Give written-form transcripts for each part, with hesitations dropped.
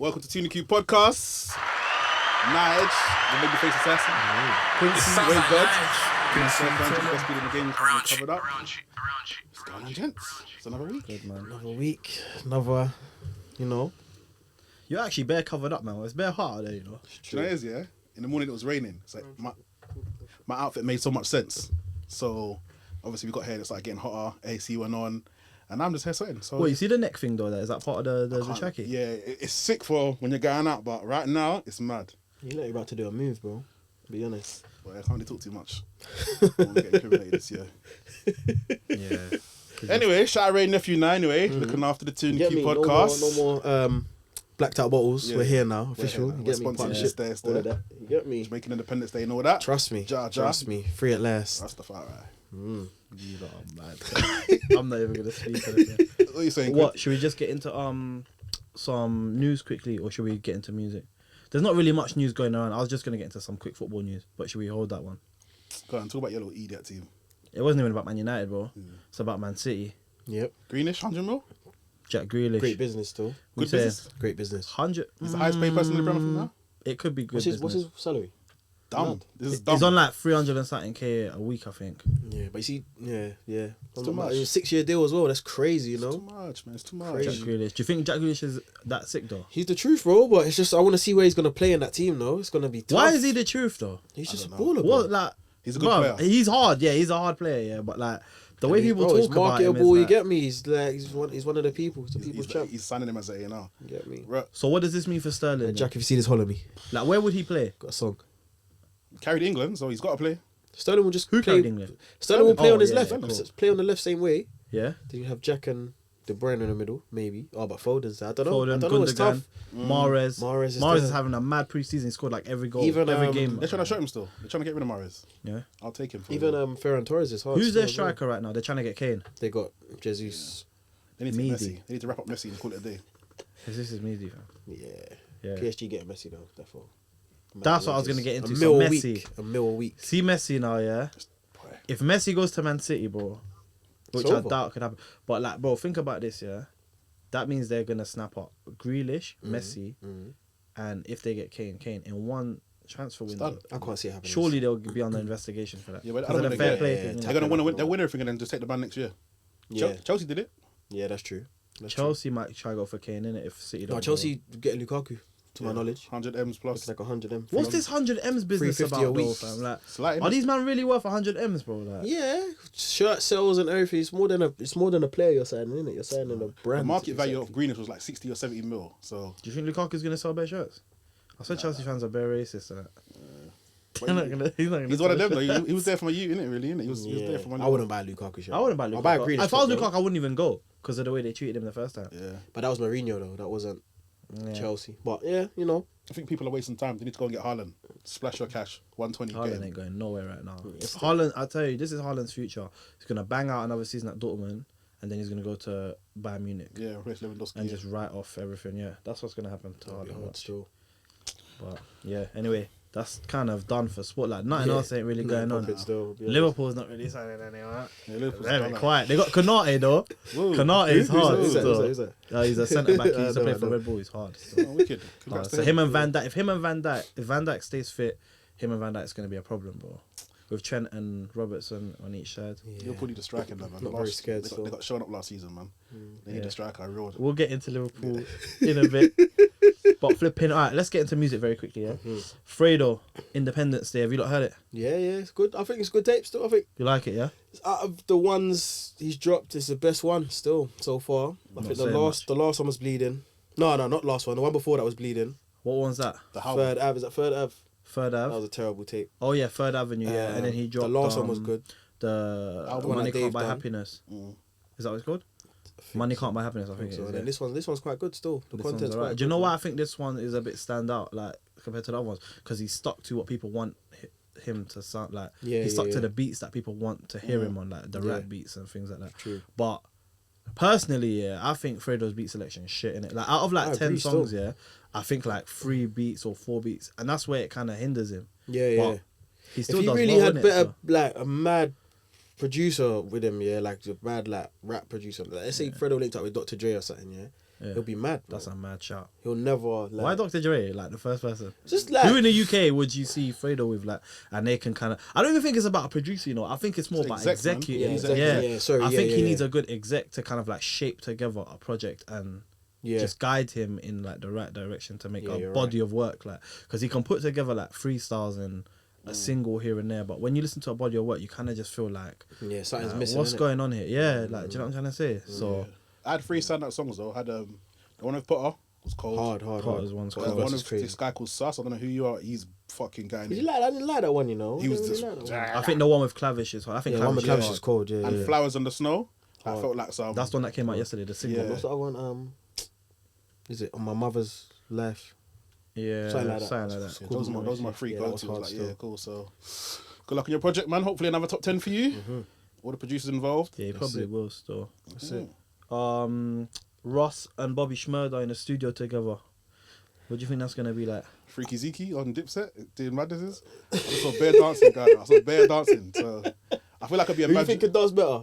Welcome to 2&AQ podcast. Nyge, the babyface assassin. Quincy, Wayne Bird. Best speed in the game, covered up. What's going on, gents? It's another week. Good, man. Another week. Another, You're actually bare covered up, man. It's bare hot out there, Do you know what it is, yeah? In the morning it was raining. It's like my outfit made so much sense. So obviously we got here and it started getting hotter. AC went on. And I'm just here sweating. So you see the neck thing though? Is that part of the jacket? Yeah, it's sick for when you're going out, but right now it's mad. You know you're about to do a move, bro. Be honest. Well, I can't really talk too much. I want to get incriminated this year. Yeah. Anyway, shout out Ray Nephew 9 anyway, looking after the 2&AQ podcast. No more blacked out bottles. Yeah. We're here now, official. We're You get me? sponsorships Partnership, there. all of that. You get me? Jamaican Independence Day and all that. Trust me. Trust me. Free at last. That's the far right. You lot are mad. I'm not even gonna speak on it. What are you saying? What? Should we just get into some news quickly, or should we get into music? There's not really much news going on. I was just gonna get into some quick football news, but should we hold that one? Go on, talk about your little idiot team. It wasn't even about Man United, bro. It's about Man City. Yep. Greenish, 100 mil? Jack Grealish. Great business, still. Good business. Great business. 100. He's the highest paid person in the Premier League now? It could be good. What's his salary? Dumb. This is dumb. He's on like 300 and something K a week, I think. Yeah, but you see, yeah. It's too much. It's a 6-year deal as well. That's crazy, It's too much, man. It's too much. Jack Grealish. Do you think Jack Grealish is that sick though? He's the truth, bro. But it's just I want to see where he's gonna play in that team. though. It's gonna be tough. Why is he the truth though? He's just a don't know. baller, bro. What like? He's a good player. He's hard. Yeah, he's a hard player. Yeah, but like the way people he's talk about him is marketable. You like, get me? He's like he's one of the people. He's the people's champ. He's signing him as a A&R. You get me? Right. So what does this mean for Sterling? Jack, if you see this, holler me. Like where would he play? Got a song. Carried England, so he's got to play. Sterling will just Who play. carried England? Sterling will play Oh, on his yeah, left. yeah, cool. Play on the left same way. Yeah. Then you have Jack and De Bruyne in the middle, maybe. Oh, but Foden's there. I don't know. Foden, I don't know. It's Gundogan, tough. Mahrez. Mahrez is Mahrez there. is having a mad preseason. He scored like every goal, Even, every game. They're trying to show him still. They're trying to get rid of Mahrez. Yeah. I'll take him. For Even him. Ferran Torres is hard. Who's still their as well. striker right now? They're trying to get Kane. They got Jesus. They need to get Meaty. Messi. They need to wrap up Messi and call it a day. This is Meaty, fam. Yeah. Yeah. PSG getting Messi though. Therefore. That's what I was gonna get into. A So mil a Messi. week. A mil a week. See Messi now, yeah. Boy. If Messi goes to Man City, bro, which It's I over. doubt could happen, but like, bro, think about this, yeah. That means they're gonna snap up Grealish, Messi, and if they get Kane in one transfer window. done. I can't see it happening. Surely they'll be on the investigation for that. Yeah, but I Because don't of the think fair they play get it. thing. They're going to want to win everything and then just take the ban next year. Yeah. Chelsea did it. Yeah, that's true. That's Chelsea might try to go for Kane, innit? If City true. don't. No, Chelsea get Lukaku, to my knowledge. 100 M's plus. It's like 100 M. What's this 100 M's business 350 about, a though, week. fam? Like, Slight, are innit? these man really worth 100 M's, bro? Like, Yeah, shirt sales and everything. It's more than a player you're signing, isn't it? You're signing a The brand. market value of Greenish was like 60 or 70 mil. So do you think Lukaku's gonna sell bare shirts? I said Chelsea fans are bare racist. And that. but He's not gonna. he's one of them though. He was there for my youth, innit? Really, innit? He was there for my. I wouldn't buy a Lukaku shirt. I wouldn't buy Lukaku. I'll buy a Greenish If I was shirt, though. Lukaku, I wouldn't even go because of the way they treated him the first time. Yeah, But that was Mourinho though. That wasn't Yeah. Chelsea. But yeah, I think people are wasting time. They need to go and get Haaland. Splash your cash. 120. Haaland ain't going nowhere right now. If Haaland, I tell you, this is Haaland's future. He's gonna bang out another season at Dortmund, and then he's gonna go to Bayern Munich Yeah, replace Lewandowski. and just write off everything. Yeah, that's what's gonna happen to Haaland. hard still. But yeah, anyway, that's kind of done for sport. Like nothing else ain't really going on. Still, Liverpool's not really signing anyone. Yeah, Liverpool's They're done that. quiet. They got Kanate though. Whoa. Kanate is hard. Who's that? still. Who's that? He's a centre back. He used to I play know, for I know. Red Bull. He's hard. still. Oh, wicked. Congrats to So him and Van Dijk. If Van Dijk stays fit, him and Van Dijk's gonna be a problem, bro. With Trent and Robertson on each side. Liverpool need a striker now, man. Not very scared They still. got shown up last season, man. They need Yeah. a striker. I real. We'll get into Liverpool in a bit. But flipping, alright, let's get into music very quickly, yeah? Fredo, Independence Day, have you not heard it? Yeah, it's good. I think it's good tape still. I think You like it, yeah? out of the ones he's dropped, it's the best one still so far. I think saying the last one was bleeding. No, not last one. The one before that was bleeding. What one's that? The How. Third Ave, is that Third Ave? Third That Ave? was a terrible tape. Oh yeah, Third Avenue, yeah. And then he dropped The last one was good. The Album Money that Can't Dave Buy done. Happiness. Mm. Is that what it's called? Money Can't Buy Happiness, I think it So is. then yeah. this one's quite good still. The This one's content's alright. quite Do you good. know why I think this one is a bit stand out, like compared to the other ones? Because he stuck to what people want him to sound like. Yeah, he stuck yeah, to yeah. the beats that people want to hear him on, like the rap beats and things like that. True. But personally, yeah, I think Fredo's beat selection is shit in it. Like out of like I 10 agree songs, still. yeah, I think like 3 beats or 4 beats, and that's where it kind of hinders him. Yeah. But he still If he does really well, had innit, better, so. like a mad producer with him, yeah, like a mad like rap producer. Like, let's say Fredo linked up with Dr. Dre or something, yeah. He'll be mad. That's a mad shout. He'll never. Like, Why Dr. Dre? Like the first person. Just like Who in the UK would you see Fredo with, like, and they can kind of? I don't even think it's about a producer, you know. I think it's more about exec, man. executive. Yeah, exactly. Yeah, sorry, I yeah, think yeah, he yeah. needs a good exec to kind of like shape together a project and just guide him in like the right direction to make a body of work, like, because he can put together like freestyles and a single here and there, but when you listen to a body of work, you kind of just feel like, something's missing. what's going on here? Yeah, like, do you know what I'm trying to say? So I had 3 standout songs though. I had the one with Potter was cold. Hard. Potter's one's One cold. of this guy called Sus. I don't know who you are. He's fucking guy. I didn't like that one, you know. He was I didn't just. really like that one. I think the one with Clavish is hard. I think Yeah, one with Clavish Clavish is cold. Yeah, And yeah. Flowers on the Snow. I felt like some. That's the one that came out yesterday. The single. Yeah. What's the other one? Is it On My Mother's Life? Yeah, Something like that. something like that. Yeah, those are my 3 Yeah, that go-tos. was hard Like, still. yeah, cool. So, good luck on your project, man. Hopefully, another top 10 for you. All the producers involved. Yeah, he probably will still. That's it. Ross and Bobby Shmurda in the studio together. What do you think that's gonna be like? Freaky Zeke on Dipset doing madnesses. I saw bare dancing, guy. I saw bare dancing. So, I feel like I'd be a Who you magic. think it does better?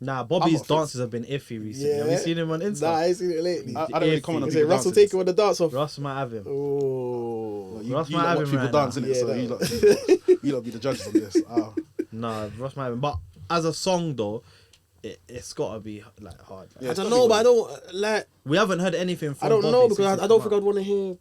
Nah, Bobby's I'm not dances have been iffy recently. Have you seen him on Insta? Nah, I ain't seen it lately. I don't really comment on Is it people Russell dancing. taking on the dance off? Ross might have him. Oh. You Ross lot might have watch him people right now. dancing it, Yeah, so no. you lot be the judges on this. Nah, Ross might have him. But as a song though, it's gotta be like hard. Like, Yeah, I it's don't gotta know, be but I don't like. we haven't heard anything from I don't Bobby know since because he's I don't come think out. I'd want to hear.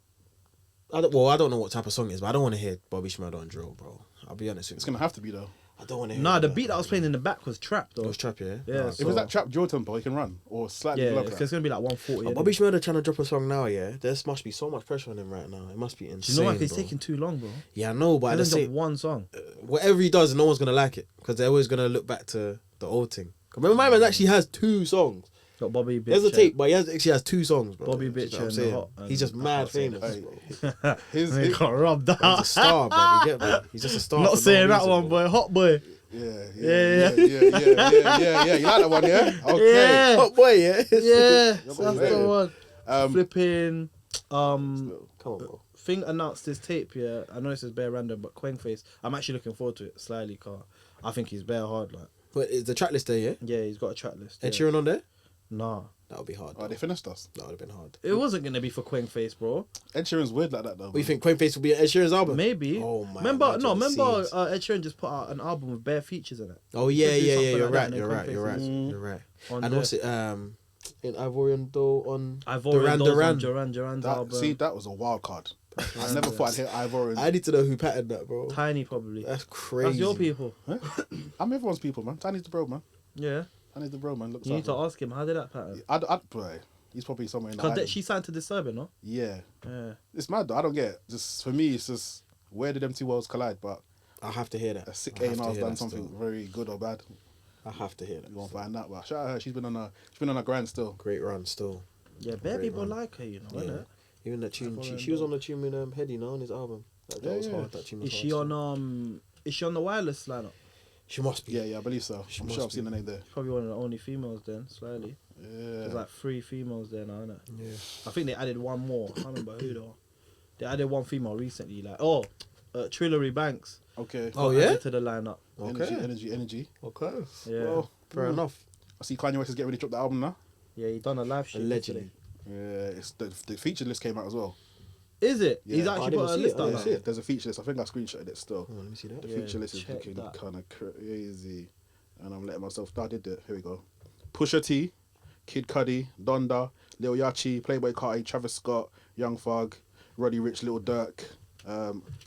I don't know what type of song it is, but I don't want to hear Bobby Shmurda on drill, bro. I'll be honest with It's you. gonna have to be though. I don't want to hear. Nah, the that, beat that bro. was playing in the back was trap though. It was trap, yeah. Yeah, If it's that trap drill tempo, he can run or slightly Yeah, below it's that. gonna be like 140. But Bobby Shmurda trying to drop a song now, yeah. There must be so much pressure on him right now. It must be insane. Do you know why? 'Cause it's bro. taking too long, bro. Yeah, I know, but He at the doesn't same, drop one song. whatever he does, no one's gonna like it because they're always gonna look back to the old thing. Remember, my man actually has 2 songs. Got Bobby Bitch. There's a tape, but he actually has 2 songs, bro. Bobby That's Bitch what I'm and saying. Hot and He's just mad Hot Saying famous, It. bro. His, He got robbed He's a out. star, bro. You get me? He's just a star. Not for no saying that reason, one, boy. Hot boy. yeah. Yeah. You like that one, yeah? Okay. Yeah. Hot boy, yeah. Yeah, that's got the me. one. Flipping. Come on, bro. Thing announced this tape. Yeah, I know this is bare random, but Quankface. I'm actually looking forward to it slightly, car. I think he's bare hard. Like, But is the track list there, yeah? yeah, he's got a track list. Ed Yeah. Sheeran on there? Nah, That would be hard. Oh, they finished us. That would have been hard. it wasn't gonna be for Quankface, bro. Ed Sheeran's weird like that though. What, you think Quainface will be Ed Sheeran's album? Maybe. Oh, man, Remember? that's No, what it remember. seems. Ed Sheeran just put out an album with bare features in it. Oh, yeah, Could do yeah, something yeah. You're like that right. and You're then right. You're right. Quankface You're right. on And there. what's it? In Ivorian Doe on Ivorian Duran. Duran's that, album. see, that was a wild card. I never thought I'd hear Ivor. I need to know who patterned that, bro. Tiny probably. That's crazy. That's your people. I'm everyone's people, man. Tiny's the bro, man. Yeah. Tiny's the bro, man. Looks You need like to ask him how did that pattern? boy, he's probably somewhere in the Because island. she signed to Disturbing, no? Yeah. Yeah. It's mad though. I don't get it. Just for me, it's just where did them 2 worlds collide? But I have to hear that. a sick I have to A&R's hear done that something still. very good or bad. I have to hear that. You won't find that. But shout out her. She's been on a grind still. Great run still. Yeah, bare Great people one. like her, you know, Yeah. innit? Even that tune, Ivorian she was Doe. on the tune with Heady, on his album. That was Yeah. hard. That tune was Is hard she still. on is she on the wireless lineup? She must be. Yeah, I believe so. She I'm must sure I've be. seen the name there. Probably one of the only females then, slightly. Yeah. There's like 3 females there now, innit? Yeah. I think they added one more. I can't remember who though. They added one female recently, like Trillery Banks. Okay. Oh, got yeah? added to the lineup. Okay. Energy. Okay. Yeah. Well, Fair enough. I see Kanye West is getting ready to drop the album now. Yeah, he done a live shoot. Allegedly. Yeah, it's the feature list came out as well. Is it? Yeah. He's Oh, I actually didn't put a see list it. I out didn't now. see it. There's a feature list. I think I screenshotted it still. Oh, let me see that. The Yeah, feature list is check looking that. kind of crazy. And I'm letting myself... I did it. Here we go. Pusha T, Kid Cudi, Donda, Lil Yachty, Playboy Carti, Travis Scott, Young Thug, Roddy Ricch, Lil Durk,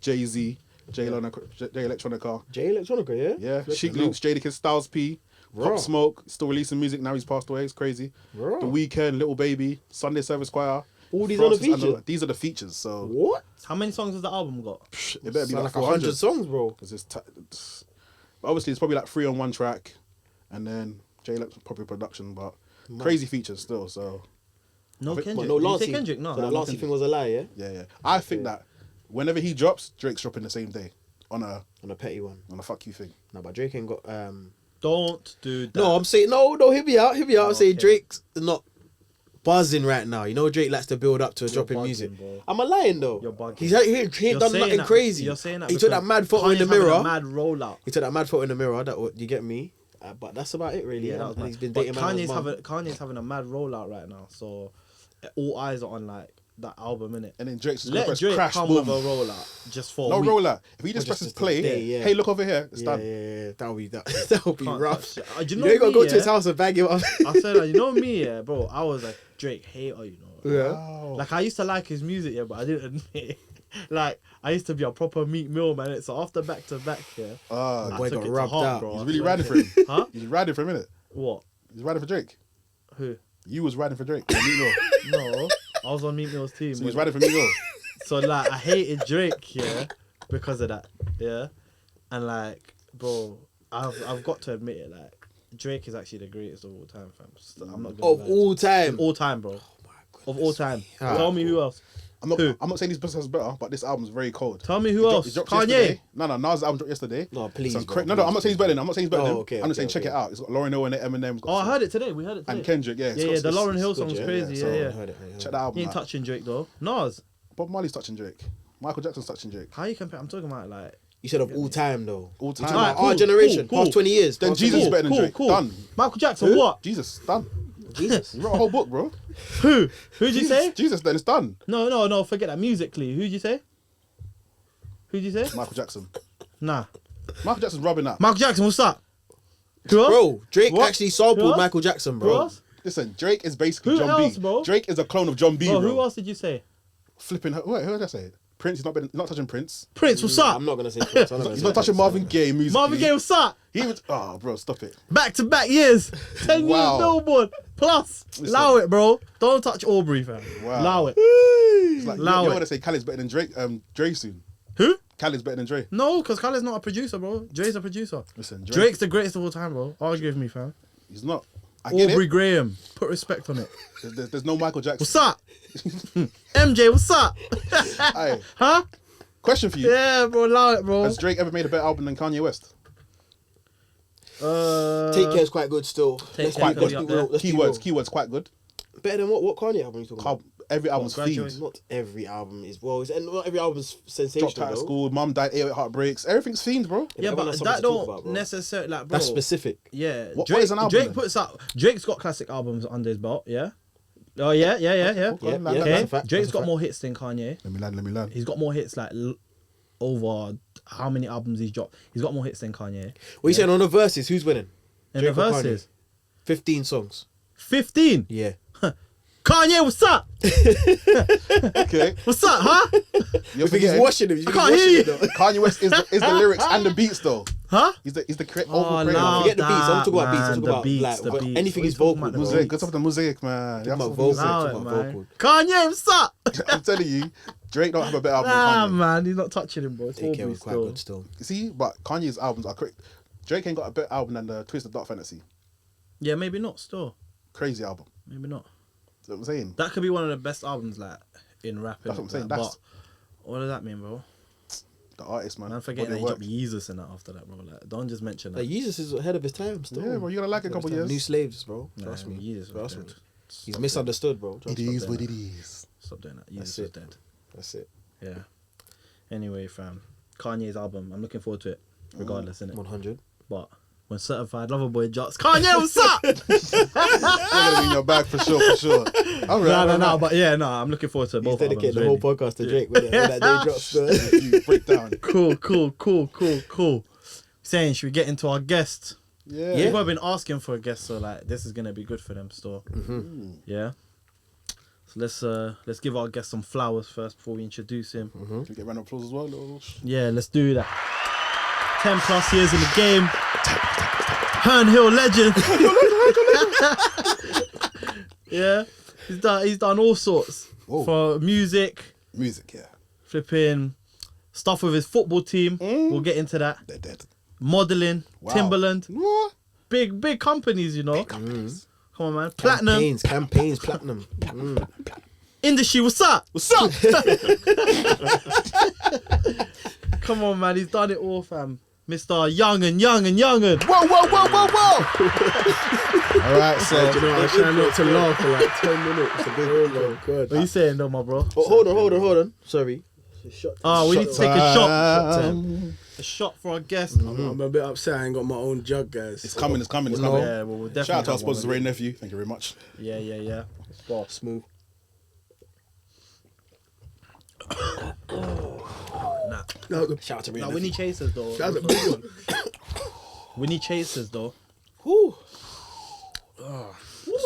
Jay-Z, Jay Electronica. Jay Electronica, yeah? Yeah, Chic Luke's, Jadakiss, Styles P, Raw. Pop Smoke, still releasing music now. He's passed away. It's crazy. Raw. The Weeknd, Little Baby, Sunday Service Choir. All these on the Francis and feature? These are the features. So What? How many songs has the album got? it better be Sound like like 400 100 songs, bro. because but obviously it's probably like 3 on one track, and then J Lex probably production, but crazy features still. So No think- Kendrick. But no Did you Lancey. say Kendrick? No. So that Lancey thing was a lie, yeah? yeah. I think that whenever he drops, Drake's dropping the same day on a On a petty one. fuck you thing. No, but Drake ain't got. Don't do that. No, I'm saying no. Hear me out. I'm saying Drake's not buzzing right now. You know, Drake likes to build up to a drop in bugging, music. bro. Am I lying though? You're bugging. He ain't You're done saying nothing that- crazy. You're saying that he took that because mad photo in the Kanye's having mirror. a mad rollout. He took that mad photo in the mirror. You get me? But that's about it, really. Yeah, Yeah, that was and mad. he's been But dating my Kanye's having a mad rollout right now. So all eyes are on like that album, innit? And then Drake's just Let press Drake crash, come boom. with a rollout just for No a week. roller. If he just presses play, hey, look over here, it's done. Yeah. That would be that would be Can't rough. touch it. You know you gotta me, go to his house and bag him up. I said like, you know me, yeah, bro. I was like Drake hater, you know. Yeah. Wow. Like I used to like his music, yeah, but I didn't admit it. Like I used to be a proper Meek Mill man. So after back to back, yeah, Ah, boy I took got it to rubbed heart, out. bro. he's I really swear riding to for him. Huh? He's riding for a minute. What? He's riding for Drake. Who? You was riding for Drake. Meek Mill. No, I was on Meek Mill's team. So he's innit? riding for Meek Mill. So like I hated Drake, yeah, because of that, yeah, and like, bro, I've got to admit it, like Drake is actually the greatest of all time, fam. So I'm not gonna Of lie. all time. All time, bro. Of all time. Ah. Tell me who else. I'm not. Who? I'm not saying this person's better, but this album's very cold. Tell me who He else. dropped Kanye. yesterday. No, Nas' album dropped yesterday. No, please. Some bro, no, please, I'm not saying he's better than him. I'm not saying he's better than him. okay, I'm just saying okay, check it out. It's got Lauryn Hill and Eminem. Oh, I heard it today. We heard it today. And Kendrick. Yeah, Yeah, the Lauryn Hill song's good, crazy. so Yeah, I heard it. Check that album He ain't out. touching Drake though. Nas. Bob Marley's touching Drake. Michael Jackson's touching Drake. How you compare? I'm talking about like. You said of all time though. All time. You're talking Alright, about our cool, generation, cool. past 20 years. Then past Jesus 20 is better than Drake. Done. Michael Jackson. What? Jesus, done. Jesus. He wrote a whole book, bro. Who? Who'd you say? Jesus, then it's done. No. Forget that. Musically, who'd you say? Who'd you say? Michael Jackson. Nah. Michael Jackson's rubbing that. Michael Jackson. What's up? Who else? Bro, Drake What? actually Who sampled else? Michael Jackson, Who bro. else? Listen, Drake is basically Who John else, B. bro? Drake is a clone of John B, Bro, bro. who else did you say? Flipping. Wait, who did I say? Prince. He's not touching Prince. Prince. What's up? I'm not gonna say Prince. He's not touching Marvin Gaye music. Marvin Gaye. What's up? He was. Oh, bro, stop it. Back to back years. 10 Wow. years Billboard. Plus. Listen. Allow it, bro. Don't touch Aubrey, fam. Wow. Allow it. It's like, Allow you it. want to say Khaled's better than Drake? Dre soon. Who? Khaled's better than Dre. No, because Khaled's not a producer, bro. Dre's a producer. Listen, Drake, Drake's the greatest of all time, bro. Argue with me, fam. he's not. I get Aubrey it. Graham. Put respect on it. There's no Michael Jackson. What's up? MJ, what's up? Aye. Huh? Question for you. Yeah, bro. Allow it, bro. Has Drake ever made a better album than Kanye West? Take Care's quite good still. Take Let's Care be- could be let's up be there. real, let's be real. Keywords quite good. Better than what Kanye album are you talking about? Every album's Graduate? themed. Not every album is and not every album's Dropped sensational out of though. school, mum died, 8 heartbreaks. Everything's themed, bro. Yeah, everyone but has something that to talk don't about, bro. necessarily like, bro. That's specific. Yeah, What Drake. is an album Drake then? puts out. Drake's got classic albums under his belt. Yeah. Oh yeah. Okay, Yeah, that's Okay. a fact, Drake's that's a got fact. more hits than Kanye. Let me learn. He's got more hits like over how many albums he's dropped. He's got more hits than Kanye. What are you saying on the verses? Who's winning? In Drake the or Kanye? verses, 15 songs. 15. Yeah. Kanye, what's up? Okay. What's up, huh? You're You think he's forgetting washing him? You I think can't he's hear washing you. him, though? Canye West is the lyrics and the beats though. Huh? He's the Oh, overall creator. no. Forget the beats. I'm talking about beats. Man, I'm the talking about beats, like the beats. anything What is are you talking vocal. about? bro. Mosaic, go top of the mosaic, man. You have Talking to about music. vocal. Allow Talking it, about man. vocal. Kanye, what's up? I'm telling you, Drake don't have a better album Nah, than Kanye. man, he's not touching him, bro. It's Take Care Aubrey was quite still. good still. See, but Kanye's albums are correct. Drake ain't got a better album than the Twisted Dark Fantasy. Yeah, maybe not. Still, Crazy album. maybe not. That's what I'm saying. That could be one of the best albums, like in rap. That's what I'm saying, Like, that's- but what does that mean, bro? The artist, man. Man, forgetting that Body he of dropped work. Yeezus in that after that, bro. Like, don't just mention that. Like Jesus is ahead of his time still. Yeah, bro, you gotta like a Ahead of couple his time. years. New slaves, bro. Nah, Trust me. Yeezus was Trust me. dead. He's Stop misunderstood, bro. It Trust is me. what it is. Stop doing that. Yeezus That's was it. dead. That's it. Yeah. Anyway, fam, Kanye's album. I'm looking forward to it, regardless, innit? 100. But when Certified Lover Boy drops, Kanye, what's up? You're gonna be in your bag for sure, for sure. All right, No, but yeah, no, I'm looking forward to He's both albums. dedicated the Really. whole podcast to Drake when that day drops. You break down. Cool. Saying, should we get into our guest? Yeah. People have been asking for a guest, so like this is gonna be good for them still. Mm-hmm. Yeah. So let's give our guest some flowers first before we introduce him. Can we get a round of applause as well? Little... Yeah, let's do that. 10+ years in the game. Herne Hill legend. Yeah. He's done all sorts. Whoa. For music, Music, yeah. flipping stuff with his football team. We'll get into that. They're dead. Modeling, Wow. Timberland, What? big companies, you know. Come on, man. Platinum, Campaigns, platinum. industry. What's up? What's up? Come on, man. He's done it all, fam. Mr. Yungen. Whoa. All right, so You know, I was trying not to laugh for like 10 minutes. Oh my god. What are you saying, though, my bro? Oh, hold on. Sorry. Oh, we need to take a shot. A shot for our guest. I'm a bit upset I ain't got my own jug, guys. It's coming. Yeah, well, we'll definitely Shout out to our have one sponsors, of Ray them. Nephew. Thank you very much. Yeah. Smooth. Shout out to me. Nah, Winnie Chasers though. That's a big one. Winnie Chasers though. Whew.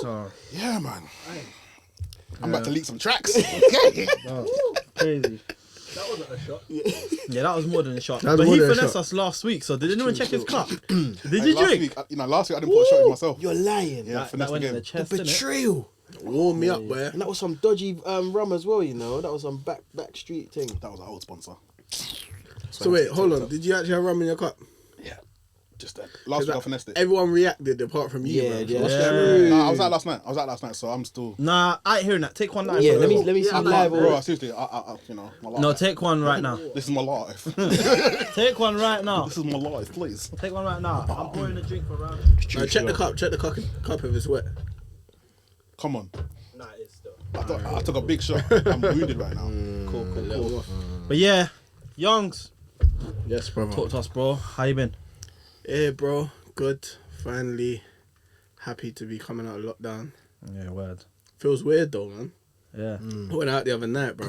So Yeah, man. I'm about to leak some tracks. Okay. crazy. That wasn't a shot. Yeah, that was more than a shot. That was But more he than a finessed shot. us last week. So did anyone check his cup? Did Hey, you last drink? week, last week I didn't put a shot in myself. You're lying. Yeah, That finesse the went in the game. chest, The innit? betrayal. Warm me up, boy. And that was some dodgy rum as well, you know. That was some back street thing. That was our old sponsor. So wait, hold on. Did you actually have rum in your cup? Yeah. Just that. Last week I finessed it. Everyone reacted apart from you, Yeah, bro. yeah. So what's Yeah. going on? Nah, I was out last night, so I'm still. Nah, I ain't hearing that. Take one live. Yeah, bro. let me see I live. can't, bro. Seriously, I you know, my life. No, take one right now. This is my life. Take one right now. This is my life, please. Take one right now. I'm pouring a drink for round. No, check the cup. Check the cup if it's wet. Come on. Nah, it's still. I took a big shot. I'm wounded right now. Cool. But yeah, Youngs, Yes, brother. talk to us, bro. How you been? Yeah, bro. Good. Finally, happy to be coming out of lockdown. Yeah, word. Feels weird though, man. Yeah. I went out the other night, bro.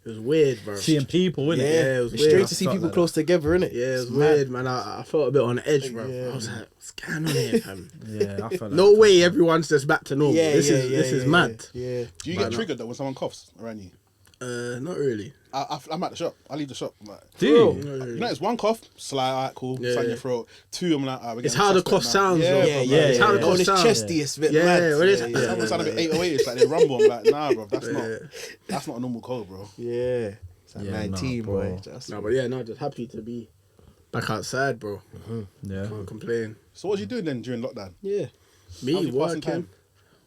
It was weird, bro. Seeing people, innit? Yeah, it was It's weird. strange to see Felt people like close together, innit? Yeah, it was It's weird, man. I felt a bit on edge, bro. Yeah. I was like, what's going on here, fam? Yeah, I felt like No way everyone's just back to normal. Yeah, This is mad. Yeah. Do you get triggered though when someone coughs around you? Not really. I'm at the shop. I leave the shop. Like, Do you? Not really. you know, it's one cough, slide, alright, cool, Yeah. sign your throat. Two, I'm like, we're It's getting how the suspect cough now. sounds, Yeah, though. bro, Yeah, like, yeah, It's how the yeah. cough When it's sounds. chesty, it's a bit Yeah, mad. when it's- Some sound a bit 808, it's like they rumble. I'm like, nah, bro, that's not a normal cold, bro. Yeah. It's like Yeah, 19, nah, boy. bro. Just- No, but yeah, no, just happy to be back outside, bro. Yeah. Can't complain. So what was you doing then during lockdown? Yeah. How's Me your passing time?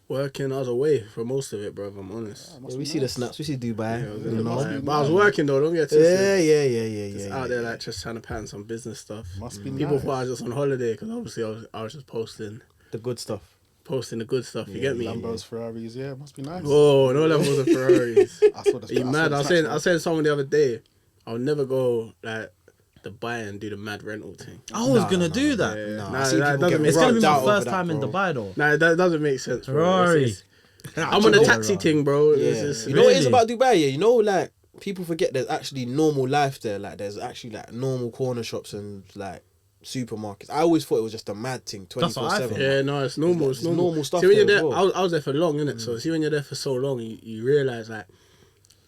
working. I was away for most of it, bro. If I'm honest. Yeah, we see the snaps, we see Dubai. I was you in know. Dubai. But I was working though. Don't get Yeah, twisted. yeah. Just out there, like just trying to pattern some business stuff. Must be People nice. thought I was just on holiday because obviously I was just posting The good stuff. the good stuff. You get me? Lambos, Ferraris, yeah, must be nice. Whoa, no levels of Ferraris. I saw the Are you mad? I was saying to someone the other day, I'll never go like Dubai and do the mad rental thing. I was gonna do that. Yeah. Nah, Nah, I see that people doesn't get make It's gonna be rubbed my out over first that, time in bro. Dubai though. Nah, that doesn't make sense, bro. Ferrari. I'm on a taxi thing, bro. Yeah. It's just, You know what it is Really? about Dubai? Yeah, you know, like people forget there's actually normal life there. Like there's actually like normal corner shops and like supermarkets. I always thought it was just a mad thing, That's what I 24/7. thought. Yeah, no, it's normal. There's It's normal. normal stuff See, when you're there there, as well. I was there for long, innit? So see, when you're there for so long, you realize like,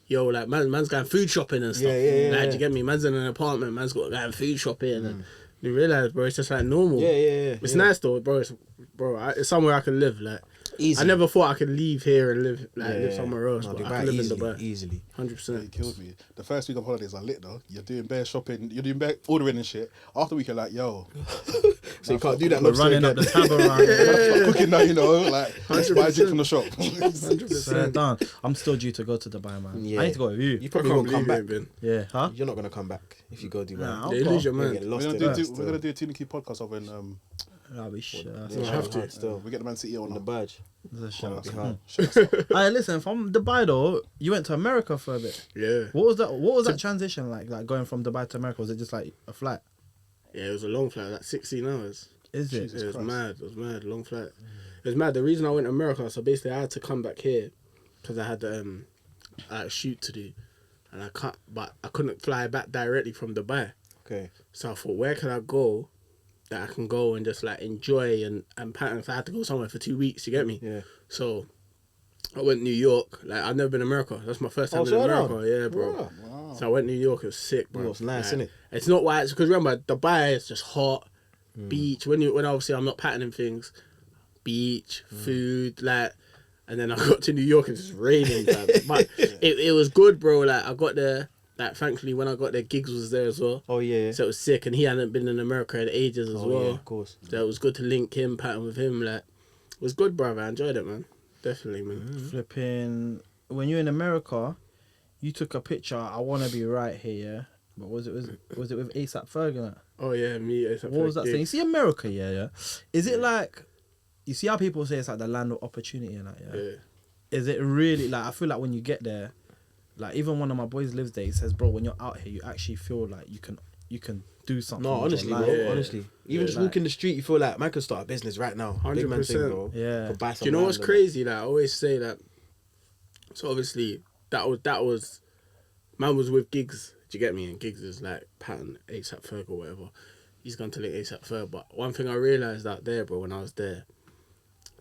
yo, like man's going food shopping and stuff. Yeah, Like, yeah. do you get me? Man's in an apartment. Man's got going food shopping, and you realize, bro, it's just like normal. Yeah. It's nice though, bro. It's somewhere I can live. Like, Easy. I never thought I could leave here and live live Yeah. somewhere else, No, but I Dubai can live easily, in Dubai. easily. 100%. It killed me. The first week of holidays are lit though. You're doing bare shopping, you're doing bare ordering and shit. After a week, you're like, yo, So you can't do that. We're no running up again. the tab around. start cooking now, you know, like buy a 100%. drink from the shop. 100%. Done. I'm still due to go to Dubai, man. Yeah. I need to go with you. You I probably can't won't come believe you back. ain't been. Yeah, huh? You're not gonna come back if you go Dubai. Nah, Yeah, you lose your You're gonna mind. get We're lost gonna in do that we're still. gonna do a 2&AQ podcast over in That'll be shit. Yeah, have to. hard still. we get the Man City On on the the badge. That's a That'd shout. be hard. Alright, listen. From Dubai though, you went to America for a bit. Yeah. What was that? What was that transition like? Like going from Dubai to America? Was it just like a flight? Yeah, it was a long flight, like 16 hours. Is it? Jesus It was Christ. mad. It was mad. Long flight. It was mad. The reason I went to America, so basically I had to come back here because I had I had a shoot to do, and I couldn't fly back directly from Dubai. Okay. So I thought, where can I go that I can go and just like enjoy and pattern? So I had to go somewhere for 2 weeks. You get me? Yeah. So I went New York. Like I've never been to America. That's my first time Oh, in so America. on. Yeah, bro. Wow. So I went New York. It was sick, bro. It was nice, Like, innit? It's not why. It's because remember Dubai is just hot, beach. When obviously I'm not patterning things, beach, food, like. And then I got to New York and it's just raining, fam. But it was good, bro. Like I got there. Like thankfully when I got there, Giggs was there as well. Oh yeah. So it was sick, and he hadn't been in America in ages as Oh well. yeah, of course. So it was good to link him, pattern with him. Like it was good, brother. I enjoyed it, man. Definitely, man. Flipping. When you're in America, you took a picture. I want to be right here. Yeah? But was it with ASAP Ferg? Oh yeah, me. What was that thing? You see America, yeah. Is it like? You see how people say it's like the land of opportunity and that, yeah? Yeah. Is it really like? I feel like when you get there, like even one of my boys lives there. He says, bro, when you're out here, you actually feel like you can do something. No, with honestly, your bro. life. Yeah. Honestly, even just Like- walking the street, you feel like man could start a business right now. Big man thing, 100%. bro. Yeah. Could buy Do some you know what's land and crazy? Like I always say that. So obviously that was man was with Giggs. Do you get me? And Giggs is like Patton, ASAP Ferg or whatever. He's gone to like ASAP Ferg. But one thing I realised out there, bro, when I was there,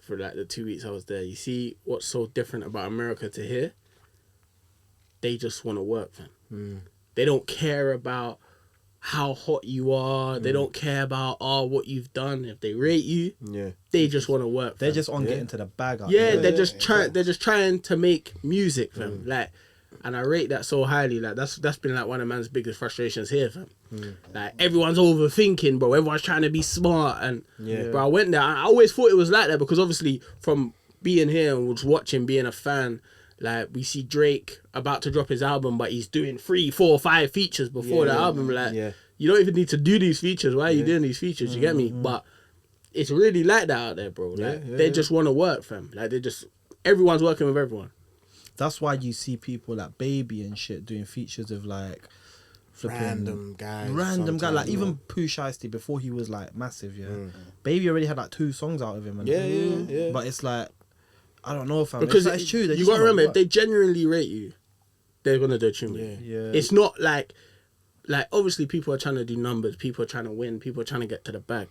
for like the 2 weeks I was there, you see what's so different about America to here? They just want to work, man. They don't care about how hot you are. They don't care about what you've done. If they rate you, they just want to work. They're just on getting to the bag. They're just trying to make music, fam. Like, and I rate that so highly. Like that's been like one of man's biggest frustrations here, fam. Like everyone's overthinking, bro. Everyone's trying to be smart, and bro, I went there. I always thought it was like that because obviously from being here and was watching, being a fan. Like, we see Drake about to drop his album, but he's doing 3, 4, 5 features before the album. Like, you don't even need to do these features. Why are you doing these features? You get me? But it's really like that out there, bro. Like, they just want to work, fam. Like, everyone's working with everyone. That's why you see people like Baby and shit doing features of, like, random guy. Like, even Pooh Shiesty, before he was, like, massive, Baby already had, like, 2 songs out of him. And But it's like, I don't know, fam. Because it's true. You got to remember, if they genuinely rate you, they're going to do a tune with you. It's not like, obviously people are trying to do numbers, people are trying to win, people are trying to get to the bag.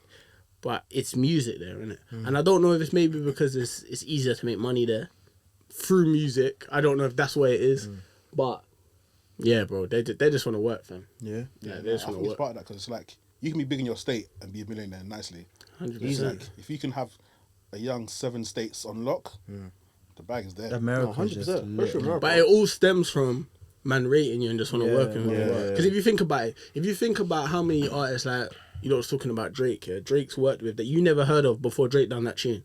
But it's music there, isn't it? And I don't know if it's maybe because it's easier to make money there through music. I don't know if that's what it is. But, yeah, bro, they just want to work, fam. Yeah. Yeah, they just I want think to it's work. part of that because it's like, you can be big in your state and be a millionaire nicely. 100%. It's like, if you can have a young 7 states on lock, the bag is there. America, 100%. But it all stems from man rating you and just want to work with you. Because if you think about how many artists, like, you know, I was talking about Drake. Drake's worked with that you never heard of before Drake done that tune.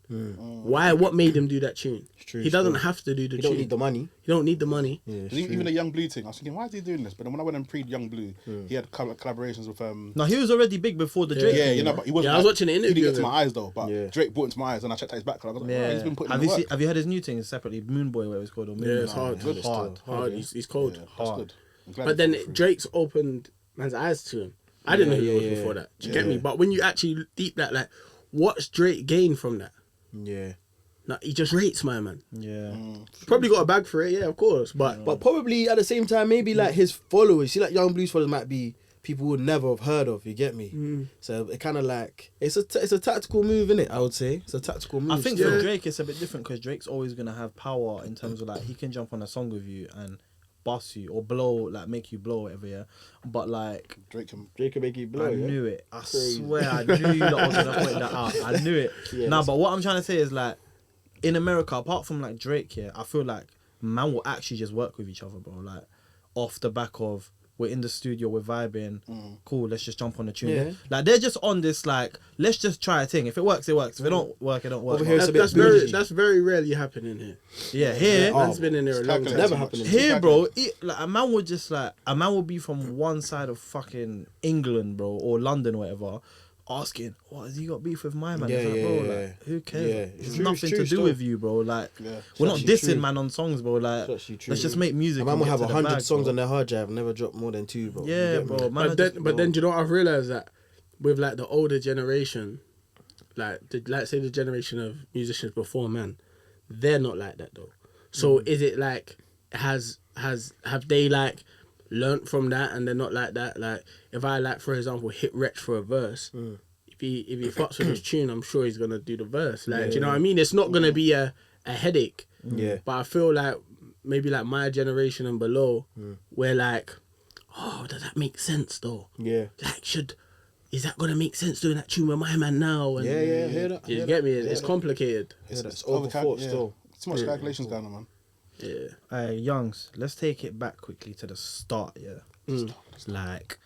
Why? What made him do that tune? He doesn't have to do the tune. He don't need the money. He don't need the money. Even the Young Blue thing, I was thinking, why is he doing this? But then when I went and pre Young Blue, he had collaborations with No, he was already big before the Drake. Yeah, you know, but he wasn't. I was watching the He interview. didn't get to my eyes though, but Drake brought it to my eyes, and I checked out his back. I was like, oh, he's been putting in the work. Have you heard his new thing separately? Moon Boy, whatever it's called. Or Moon Yeah, it's Boy? hard. He's cold. Yeah, that's good. I'm glad But he then followed through. Drake's opened man's eyes to him. I didn't know he was before that. Do you get me? But when you actually deep that, like, what's Drake gained from that? Yeah. No, he just rates my man. Yeah. Probably got a bag for it, yeah, of course. But probably at the same time, maybe like his followers, see, like Young Blues followers might be people would never have heard of. You get me? So it kind of like it's a tactical move, innit? I would say it's a tactical move. I think for Drake it's a bit different because Drake's always gonna have power in terms of like he can jump on a song with you and bust you or blow, like make you blow, whatever. Yeah, but like Drake can make you blow. I knew it. I swear, I knew you lot was gonna point that out. I knew it. Nah, but what I'm trying to say is like in America, apart from like Drake, yeah, I feel like man will actually just work with each other, bro. Like off the back of we're in the studio, we're vibing, cool, let's just jump on the tune. Yeah. Like they're just on this like, let's just try a thing. If it works, it works. If it don't work, it don't work. Over here, it's a bit that's very rarely happening here. Yeah, here, Man's been in there a long time. Never happened. here, bro. Like a man would just like a man would be from one side of fucking England, bro, or London, or whatever, asking, "What has he got beef with my man?" Yeah, It's like, bro, yeah, like, who cares? yeah. It's True, nothing true to do stuff. with you, bro. Like, Yeah. we're not actually dissing true. man on songs, bro. Like, It's actually true. let's just make music. A man and will get have to the 100 bag, songs bro. on their hard drive, never drop more than 2, bro. Yeah, You get me? bro. Man, But then, do you know what I've realised that with like the older generation, like let's say the generation of musicians before man, they're not like that though. So is it like have they like learnt from that and they're not like that? Like if I like for example hit Wretch for a verse, if he fucks with his tune, I'm sure he's gonna do the verse. Like do you know what I mean? It's not gonna be a headache. Yeah. But I feel like maybe like my generation and below, we're like, oh, does that make sense though? Yeah. Like is that gonna make sense doing that tune with my man now? And Yeah, hear that. you get me? It's complicated. It's overthought still. Too much calculations going on, man. Yeah. Hey, Youngs, let's take it back quickly to the start, yeah. Like,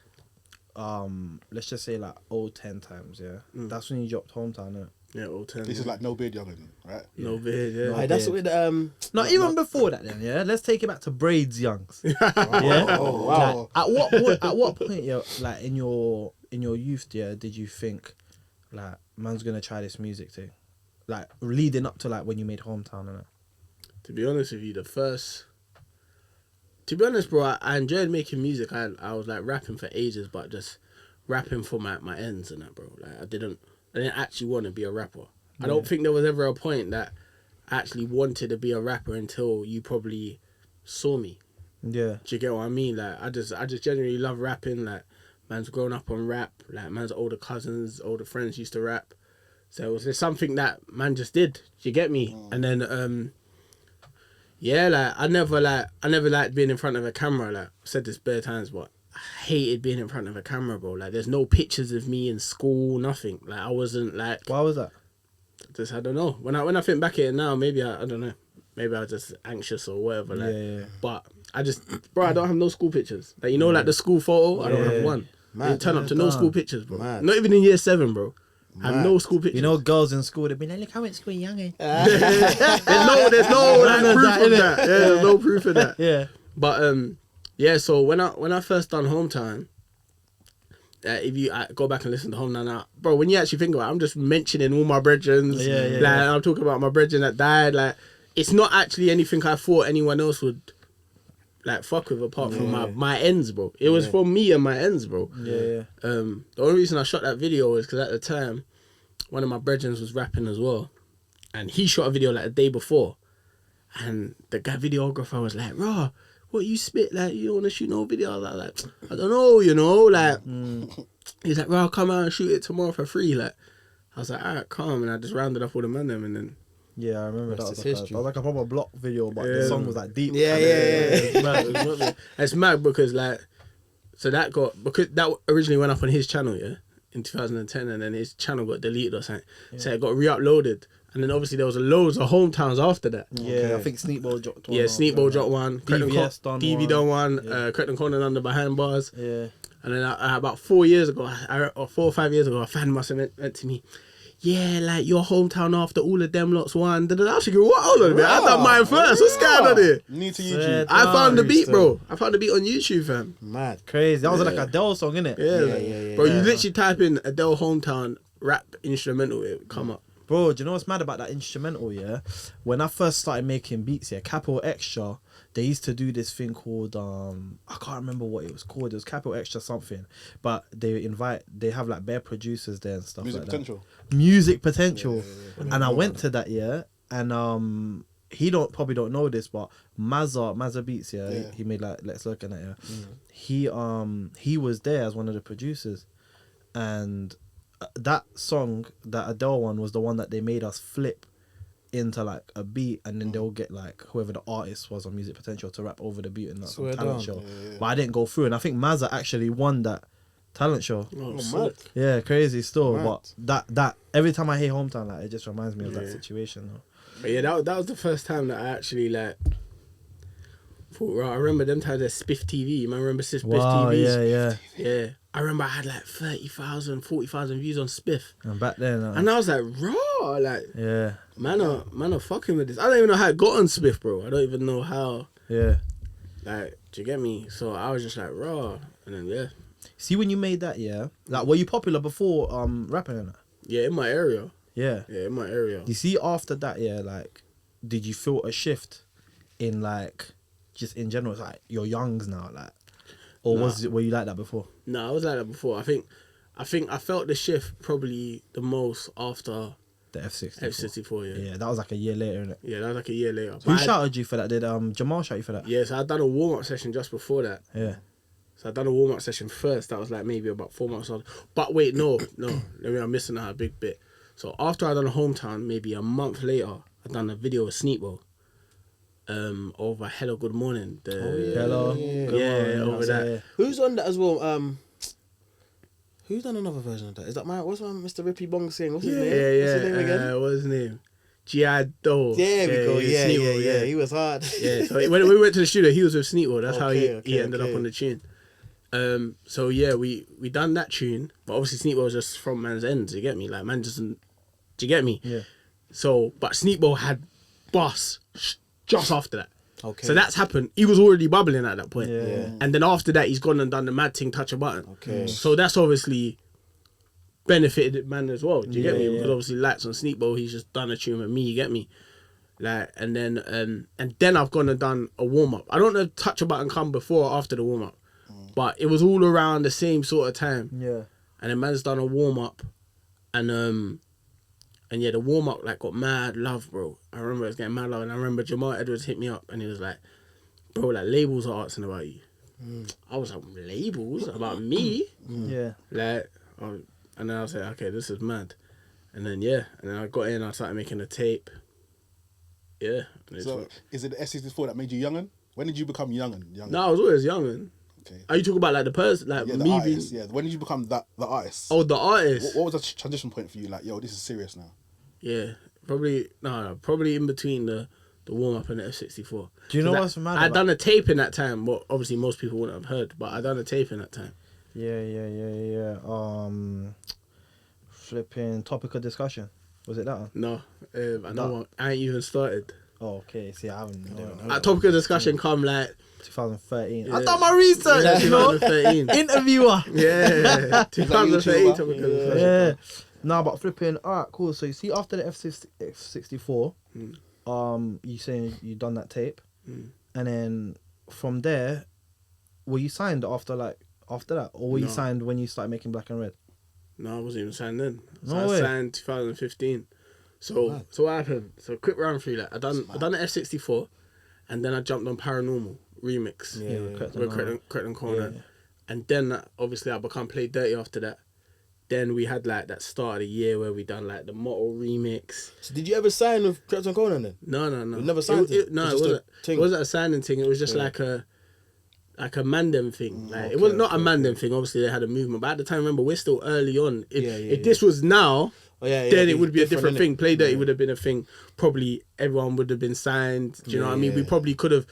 let's just say like 010 times, yeah. That's when you dropped Hometown, innit? Yeah, all 10. This is like no beard Yungen, right? no beard, yeah. Aye, that's with Not even before that, then, yeah. Let's take it back to Braids, Youngs. yeah. Oh, wow. Like, at what point, yeah, like in your youth, yeah, did you think like man's gonna try this music thing, like leading up to like when you made Hometown, innit? To be honest with you, to be honest, bro, I enjoyed making music. I was like rapping for ages, but just rapping for my ends and that, bro. Like I didn't actually want to be a rapper. I don't think there was ever a point that I actually wanted to be a rapper until you probably saw me. Yeah. Do you get what I mean? Like, I just genuinely love rapping. Like, man's grown up on rap. Like, man's older cousins, older friends used to rap. So it was just something that man just did. Do you get me? And then, yeah, like, I never liked being in front of a camera. Like, I've said this bare times, but I hated being in front of a camera, bro. Like, there's no pictures of me in school, nothing. Like, I wasn't like. Why was that? Just, I don't know. When I think back at it now, maybe I don't know. Maybe I was just anxious or whatever. Like, Yeah. But I don't have no school pictures. Like, you know, like the school photo, I don't have one. I didn't turn up to no school pictures, bro. Mad. Not even in year 7, bro. I have no school pictures. You know, girls in school, they'd be like, look, I went to school in Yungen. there's no like, proof of that. Yeah, there's no proof of that. Yeah. But yeah. So when I first done Home Time, if you go back and listen to Home Now, bro, when you actually think about it, I'm just mentioning all my brethren. Yeah. I'm talking about my brethren that died. Like, it's not actually anything I thought anyone else would like fuck with apart from my ends, bro. It was for me and my ends, bro. Yeah. The only reason I shot that video was because at the time, one of my brethren was rapping as well, and he shot a video like the day before, and the guy videographer was like, "Raw, what you spit? Like, you don't want to shoot no video?" I was like, "I don't know, you know." Like, he's like, "Raw, come out and shoot it tomorrow for free." Like, I was like, "Alright, calm," and I just rounded up all the man them, and then. Yeah, I remember that was, That's like history. that was like a proper block video, but the song was like deep. Yeah. It's mad. It's mad because like, so that originally went up on his channel, yeah, in 2010, and then his channel got deleted or something. So it got re-uploaded, and then obviously there was loads of hometowns after that. Yeah, I think Sneakball dropped one. Yeah, Sneakball dropped one. DVS done DV one. done one. Correct and Conan under behind bars. Yeah. And then about 4 years ago, or 4 or 5 years ago, a fan must have went to me. Yeah, like your hometown after all of them lots won. I was thinking, what? Hold on a minute. I done mine first. What's going on here? New to YouTube. I found the beat, bro. I found the beat on YouTube, fam. Mad. Crazy. That was like a Adele song, innit? Yeah. Bro, you literally type in Adele hometown rap instrumental, it would come up. Bro, do you know what's mad about that instrumental, yeah? When I first started making beats, yeah, Capital Extra, they used to do this thing called, I can't remember what it was called. It was Capital Extra something. But they have like bare producers there and stuff Music like potential. that. Music Potential. And I went to that, yeah, and he probably don't know this, but Mazza Beats, yeah, he made like Let's Look at it, yeah. He was there as one of the producers, and that song, that Adele one, was the one that they made us flip into like a beat, and then they'll get like whoever the artist was on Music Potential to rap over the beat in that talent show. But I didn't go through, and I think Mazza actually won that talent show. Mad. Yeah, crazy still. Mad. But that every time I hear Hometown, like, it just reminds me of that situation. Though. But yeah, that was the first time that I actually like thought, right, I remember them times at Spiff TV. You remember Spiff TV? Yeah. I remember I had like 30,000, 40,000 views on Spiff. And back then, and I was like, raw, like, yeah, man are fucking with this. I don't even know how it got on Spiff, bro. I don't even know how. Yeah. Like, do you get me? So I was just like, raw. And then, yeah. See, when you made that, yeah, like, were you popular before rapping in that? Yeah, in my area. Yeah. Yeah, in my area. You see, after that, yeah, like, did you feel a shift in, like, just in general? It's like, you're youngs now, like, or were you like that before? No, I was like that before. I think I felt the shift probably the most after The F64. F64, yeah. Yeah, that was like a year later, innit? Yeah, that was like a year later. Who shouted you for that? Did Jamal shout you for that? Yeah, so I'd done a warm-up session just before that. Yeah. So I'd done a warm-up session first. That was like maybe about 4 months on. But wait, no. Maybe I'm missing out a big bit. So after I'd done a hometown, maybe a month later, I'd done a video with Sneakbo. Over Hello Good Morning. Hello. Yeah, over that. Yeah. Who's on that as well? Who's done another version of that? Is that what's my Mr. Rippy Bong saying? What's his name? Yeah. What's his name again? What's his name? G.I. Doe. There we go. Yeah, Sneakbo, yeah. He was hard. Yeah, so when we went to the studio, he was with Sneakbo. That's how he Okay, ended up on the tune. So yeah, we done that tune, but obviously Sneakbo was just from man's ends. You get me? Like, man doesn't. Do you get me? Yeah. So, but Sneakbo had Boss just after that. Okay. So that's happened. He was already bubbling at that point. Yeah. And then after that, he's gone and done the mad thing, touch a button. Okay. So that's obviously benefited man as well. Do you get me? Yeah. Because obviously Lights on Sneakbo, he's just done a tune with me. You get me? Like, and then I've gone and done a warm up. I don't know if touch a button come before or after the warm up, but it was all around the same sort of time. Yeah. And then man's done a warm up, and yeah, the warm up like got mad love, bro. I remember it was getting mad love, and I remember Jamal Edwards hit me up, and he was like, bro, like labels are asking about you. I was like, labels about me? Yeah. Like, and then I was like, okay, this is mad. And then I got in, I started making a tape. Yeah. So is it the S64 that made you Yungen? When did you become Yungen? No, I was always young. Okay. Are you talking about like the person, like Yeah, me artist, being? yeah. When did you become the artist? Oh, the artist. What was the transition point for you? Like, yo, this is serious now. Yeah, probably probably in between the warm up and the F64. Do you know what's mad? I'd done a tape in that time. What obviously most people wouldn't have heard, but I done a tape in that time. Yeah. Flipping topic of discussion. Was it that one? No, I ain't even started. Oh, okay. See, I haven't. Our topic of discussion come like 2013. Yeah. I done my research. Yeah, You know? 2013. Interviewer. Yeah, 2013 topic of discussion. Yeah. Nah, but flipping. Alright, cool. So you see, after the F64, you saying you done that tape, and then from there, were you signed after that, or were you signed when you started making Black and Red? No, I wasn't even signed then. So No I way. signed 2015. So what happened? So quick round through that. I done the F64, and then I jumped on Paranormal Remix. With Correct and Corner. Yeah. And then obviously I become Play Dirty after that. Then we had like that start of the year where we done like the Motto Remix. So did you ever sign with Krebs and Conan then? No. You never signed it? No, It's just a it thing? wasn't a signing thing. It was just like a Mandem thing. Like it was not a Mandem thing. Obviously they had a movement, but at the time, remember, we're still early on. If this was now, then it would be a different thing. Play Dirty would have been a thing. Probably everyone would have been signed. Do you know what I mean? We probably could have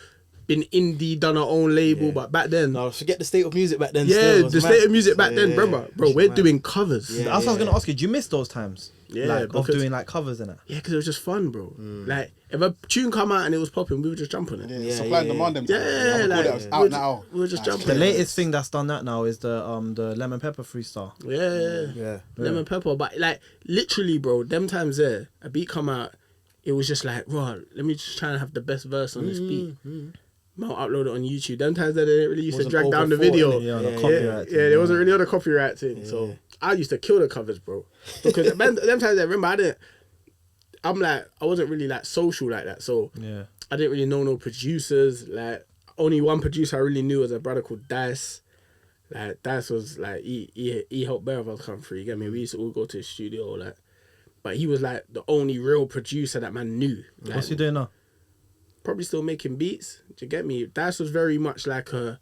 been indie, done our own label, but back then, No, forget the state of music back then. the state of music back then, bro, we're doing covers. That's what I was gonna ask you. Do you miss those times? Yeah, like, of because- doing like covers and that. Yeah, because it was just fun, bro. Like, if a tune come out and it was popping, we would just jump on it. Yeah, supply and demand them. Yeah, like, that was out now. we were just jumping. The latest thing that's done that now is the Lemon Pepper freestyle. Yeah. Lemon Pepper. But, like, literally, bro, them times there, a beat come out, it was just like, bro, let me just try and have the best verse on this beat. I'll upload it on YouTube. Them times they didn't really used to drag down the video. Yeah, on the copyright thing, there wasn't really on the copyright thing. So I used to kill the covers, bro. Because them times I remember I wasn't really like social like that. So I didn't really know no producers. Like only one producer I really knew was a brother called Dice. Like Dice was like he helped bear of us come through. You get me? We used to all go to his studio, like, but he was like the only real producer that man knew. Like, What's he doing now? Probably still making beats. Do you get me? Dice was very much like a.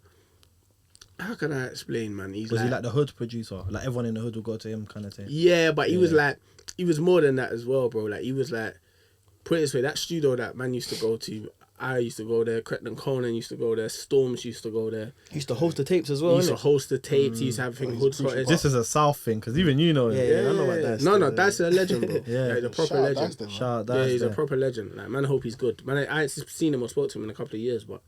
How can I explain, man? Was he like the hood producer? Like everyone in the hood will go to him, kind of thing. Yeah, but he was like, he was more than that as well, bro. Like he was like, put it this way, that studio that man used to go to, I used to go there. Cretton Conan used to go there. Storms used to go there. He used to host the tapes as well. He used to innit? host the tapes. He used to have thing hood footage. This is a South thing, because even you know it. Yeah, I know about that. No, that's a legend, bro. Yeah. Like, the proper legend. Shout out Yeah, Dice he's a there. proper legend. Like, man, I hope he's good. Man, I ain't seen him or spoke to him in a couple of years, but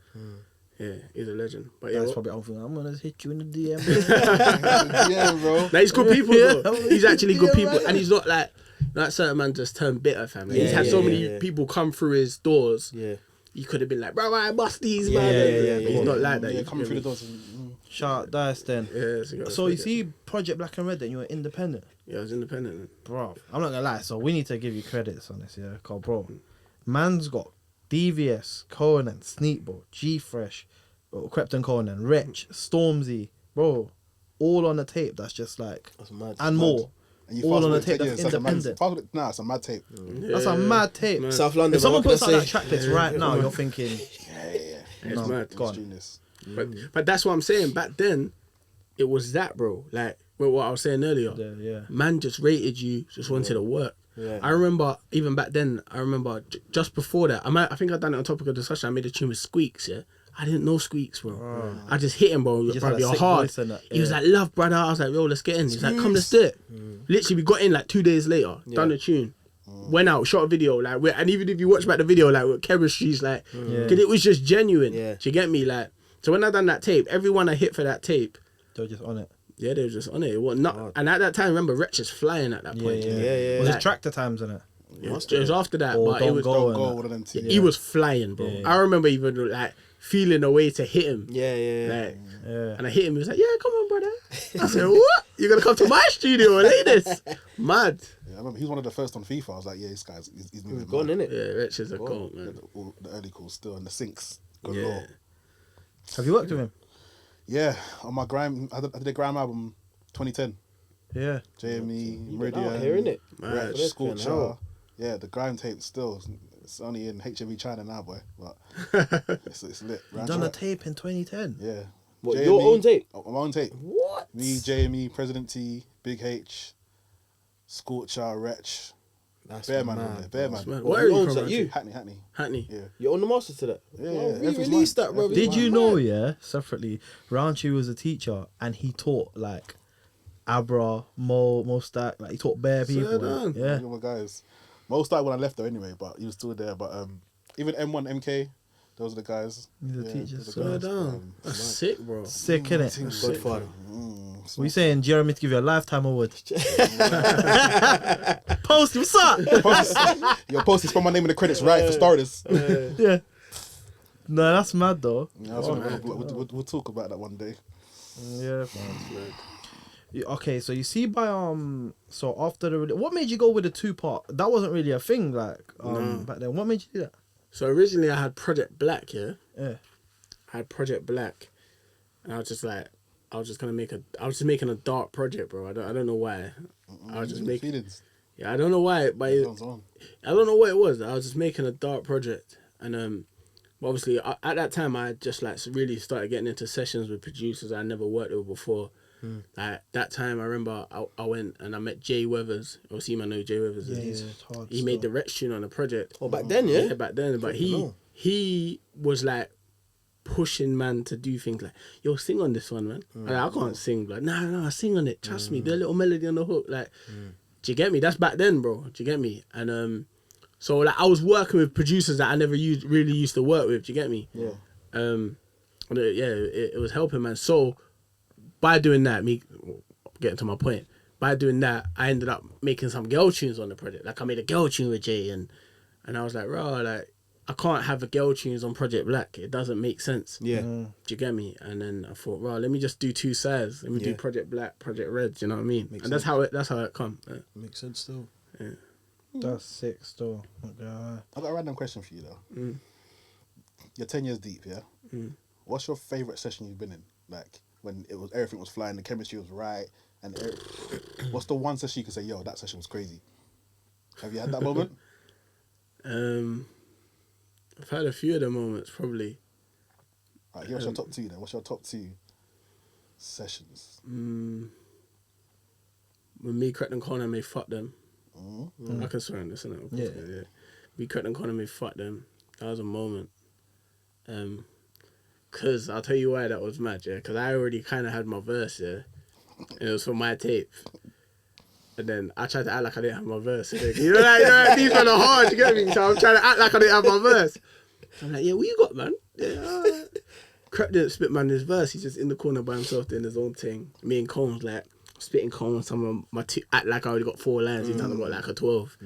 yeah, he's a legend. But yeah, That's probably I'm thinking, I'm gonna hit you in the DM. Yeah, bro. Nah, he's good people, bro. Yeah. He's actually good Yeah, people, man. and he's not like certain man just turned bitter, fam. Like, he's had so many people come through his doors. Yeah. He could have been like, bro, I bust these, Yeah, man. yeah, But he's not like that. Yeah, you coming feel through me? the doors. Shout out Dice then. Yeah, So you see Project Black and Red, then you were independent. Yeah, I was independent. Bro, I'm not gonna lie, so we need to give you credits on this, yeah? Cause bro, man's got DVS, Conan, Sneakball, G-Fresh, Krypton Conan, Wretch, Stormzy, bro, all on the tape that's just like, That's mad. and more. And you All fast on the forward tape 10 that's years, independent. Nah, it's a mad tape. That's a mad tape. Man. South London. If someone what puts can I out that say? track list right now, you're thinking, It's no, mad. go on. Genius. But that's what I'm saying. Back then, it was that, bro. Like what I was saying earlier. Yeah. Man just rated you, just wanted to work. Yeah. I remember even back then. I remember just before that. I think I done it on topic of discussion. I made a tune with Squeaks. Yeah, I didn't know Squeaks, bro. I just hit him, bro. just Bro, had a you're sick hard. voice and that, He was yeah. like, "Love, brother." I was like, "Yo, let's get in." He's like, "Come, let's do it." Literally, we got in like 2 days later. Done the tune. Went out, shot a video, like, and even if you watch back the video, like, with chemistry's like, because it was just genuine. Yeah. Do you get me? Like, so when I done that tape, everyone I hit for that tape, They were just on it. yeah, they were just on it. It was not, and at that time, remember, Wretch is flying at that point. Yeah. Was Like- it tractor times in it? It was after that, Or but it Don't was. Go Don't and go, that. one of them two. He was flying, bro. Yeah. I remember even like feeling a way to hit him. Yeah. Like, Yeah. and I hit him. He was like, "Yeah, come on, brother." I said, "What? You're gonna come to my studio and lay this?" Mad. Yeah, I remember he was one of the first on FIFA. I was like, yeah, this guy's moving. Gone, mad. innit? Yeah, Wretch is a goat, man. All the early calls still, and the syncs go Yeah. low. Have you worked with him? Yeah, on my Grime, I did a Grime album 2010. Yeah. JME, Out Meridian, here, innit? Wretch, That's Scorcher. hell. Yeah, the Grime tape still. It's only in HMV China now, boy. But it's lit. You done a tape in 2010? Yeah. What, JME, your own tape? Oh, my own tape. What? Me, JME, President T, Big H, Scorcher, Wretch. That's Bear man mad, on there. Bear bro. man. Where are you owns from? that? Actually? You? Hackney. Hackney. Yeah. You own the master to that? Yeah, Oh, yeah. we Everything's released mine. that, bro. Everything's Did you mine. know, yeah, separately, Rxwntree was a teacher and he taught like Abra, Mo Stack, like he taught bare people. down. Yeah. You my guys. Most started when I left though anyway, but he was still there. But even M1, MK, those are the guys. These are teachers. those are the Swear guys. down. That's sick, bro. Sick, innit? Godfather. What you saying, Jeremy, to give you a lifetime award? Posty, what's up? Your post is from my name in the credits, right? For starters. Yeah. No, that's mad though. Yeah, we'll talk about that one day. Yeah, man. Okay, so you see by so after the what made you go with the 2-part? That wasn't really a thing like back then. What made you do that? So originally I had Project Black, yeah? Yeah. I had Project Black. And I was just like, I was just making a dark project, bro. I don't know why. I was just making, feelings. yeah, I don't know why, but I don't know what it was. I was just making a dark project. And obviously at that time I had just like really started getting into sessions with producers I never worked with before. Like that time I remember I went and I met Jay Weathers. Obviously you might know who Jay Weathers is. He made the Rxwntree on the project. Oh, back then, yeah? Yeah, back then. But he was like pushing man to do things like, yo, sing on this one, man. Like, I can't sing. Like, no, sing on it. Trust me. Do a little melody on the hook. Like, do you get me? That's back then, bro. Do you get me? And so like I was working with producers that I never really used to work with. Do you get me? Yeah. And it was helping, man. So by doing that, me getting to my point, by doing that, I ended up making some girl tunes on the project. Like I made a girl tune with Jay, and I was like, bro, like I can't have a girl tunes on Project Black. It doesn't make sense. Yeah. Do you get me? And then I thought, bro, let me just do 2 sides. Let me do Project Black, Project Red. Do you know what I mean? Makes and that's sense. how it come. Yeah. Makes sense still. That's sick still. Okay. I've got a random question for you though. You're 10 years deep, yeah? What's your favourite session you've been in? Like when everything was flying, the chemistry was right, and what's the one session you can say, yo, that session was crazy? Have you had that moment? I've had a few of the moments, probably. Alright, what's your top 2 then? What's your top 2 sessions? When me, Cracked and Connor may fuck them. I can swear on this, innit? Yeah. Me, Cracked and Connor may fuck them. That was a moment. Cause I'll tell you why that was mad, yeah. Cause I already kind of had my verse, yeah, and it was for my tape. And then I tried to act like I didn't have my verse. You know, like these men are hard. You get me? So I'm trying to act like I didn't have my verse. I'm like, yeah, what you got, man? Yeah. Crap didn't spit man his verse. He's just in the corner by himself doing his own thing. Me and Combs like spitting Combs. Some of my act like I already got 4 lines. He's done about like a 12.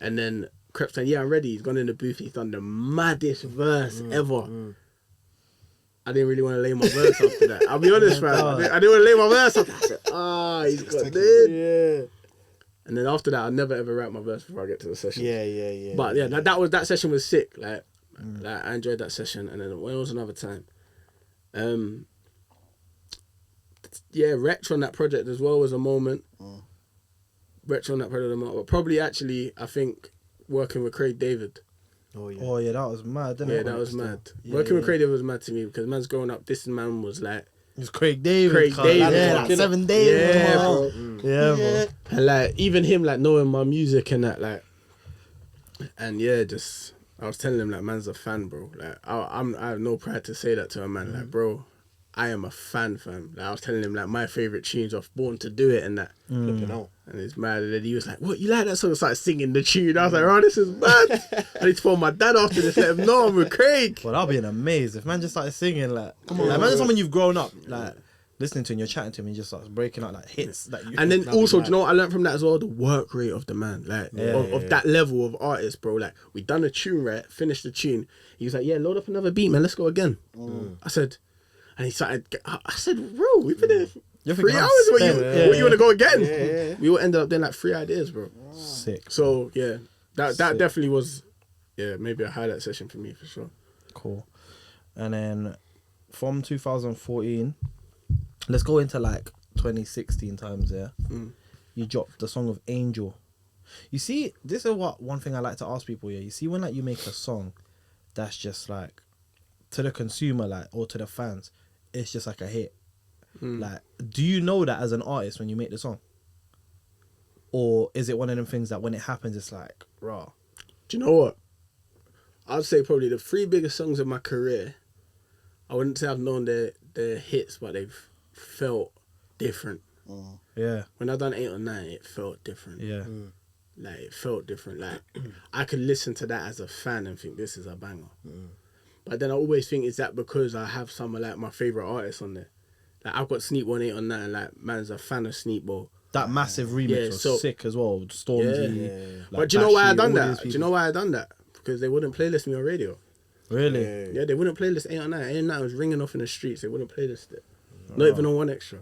And then Crep's saying, yeah, I'm ready. He's gone in the booth. He's done the maddest verse ever. I didn't really want to lay my verse after that. I'll be honest, man. I didn't want to lay my verse after that. I said, he's got it. Yeah. And then after that, I never ever write my verse before I get to the session. Yeah. But yeah, that session was sick. Like I enjoyed that session. And then when was another time? Yeah, Wretch on that project as well was a moment. Wretch on that project was a moment. But probably actually, I think working with Craig David. Oh yeah. Oh yeah, that was mad. Didn't Yeah, it? that was mad. Yeah, Working with Craig David was mad to me because man's growing up. This man was like, It was Craig David. Craig David. Yeah, like 7 days. yeah, bro. bro. Yeah, bro. And like even him like knowing my music and that like, and yeah, just I was telling him like man's a fan, bro. Like I have no pride to say that to a man. Like bro, I am a fan, fam. Like I was telling him like my favorite tunes off Born to Do It and that. Flipping out. And it's mad. And then he was like, what, you like that song? I started singing the tune. I was like, oh, this is mad. I need to phone my dad after this, let him know I'm with Craig. Well, I'll be amazed if man just started singing like, come on, like, imagine someone you've grown up like listening to and you're chatting to him and he just starts breaking out like hits that you. And then That'd be also, do mad. you know what I learned from that as well? The work rate of the man, like of that level of artist, bro. Like we done a tune, right? Finished the tune. He was like, yeah, load up another beat, man. Let's go again. I said, and he started. I said, bro, we've been there. You're 3 thinking, hours? I'm What spent. you want to go again? Yeah. We all ended up doing like 3 ideas, bro. Sick. So yeah, that Sick. definitely was, yeah, maybe a highlight session for me for sure. Cool. And then from 2014, let's go into like 2016 times. Yeah, you dropped the song of Angel. You see, this is one thing I like to ask people. Yeah, you see when like you make a song that's just like to the consumer, like, or to the fans, it's just like a hit. Like, do you know that as an artist when you make the song, or is it one of them things that when it happens it's like raw? Do you know what? I'd say probably the 3 biggest songs of my career, I wouldn't say I've known their hits, but they've felt different. Yeah. When I done 8 or 9, it felt different. Yeah. Like, it felt different. Like, I could listen to that as a fan and think this is a banger. But then I always think, is that because I have some of like my favourite artists on there? Like, I've got Sneep on 8 or 9, like, man's a fan of Sneep, bro. That massive remix was sick as well. Stormzy. Yeah. Like, But do you know why I Bashy, done all that? these Do you people. know why I done that? Because they wouldn't playlist me on radio. Really? Yeah, they wouldn't playlist 8 or 9. 8 or 9 was ringing off in the streets. They wouldn't playlist it. Not even on 1Extra.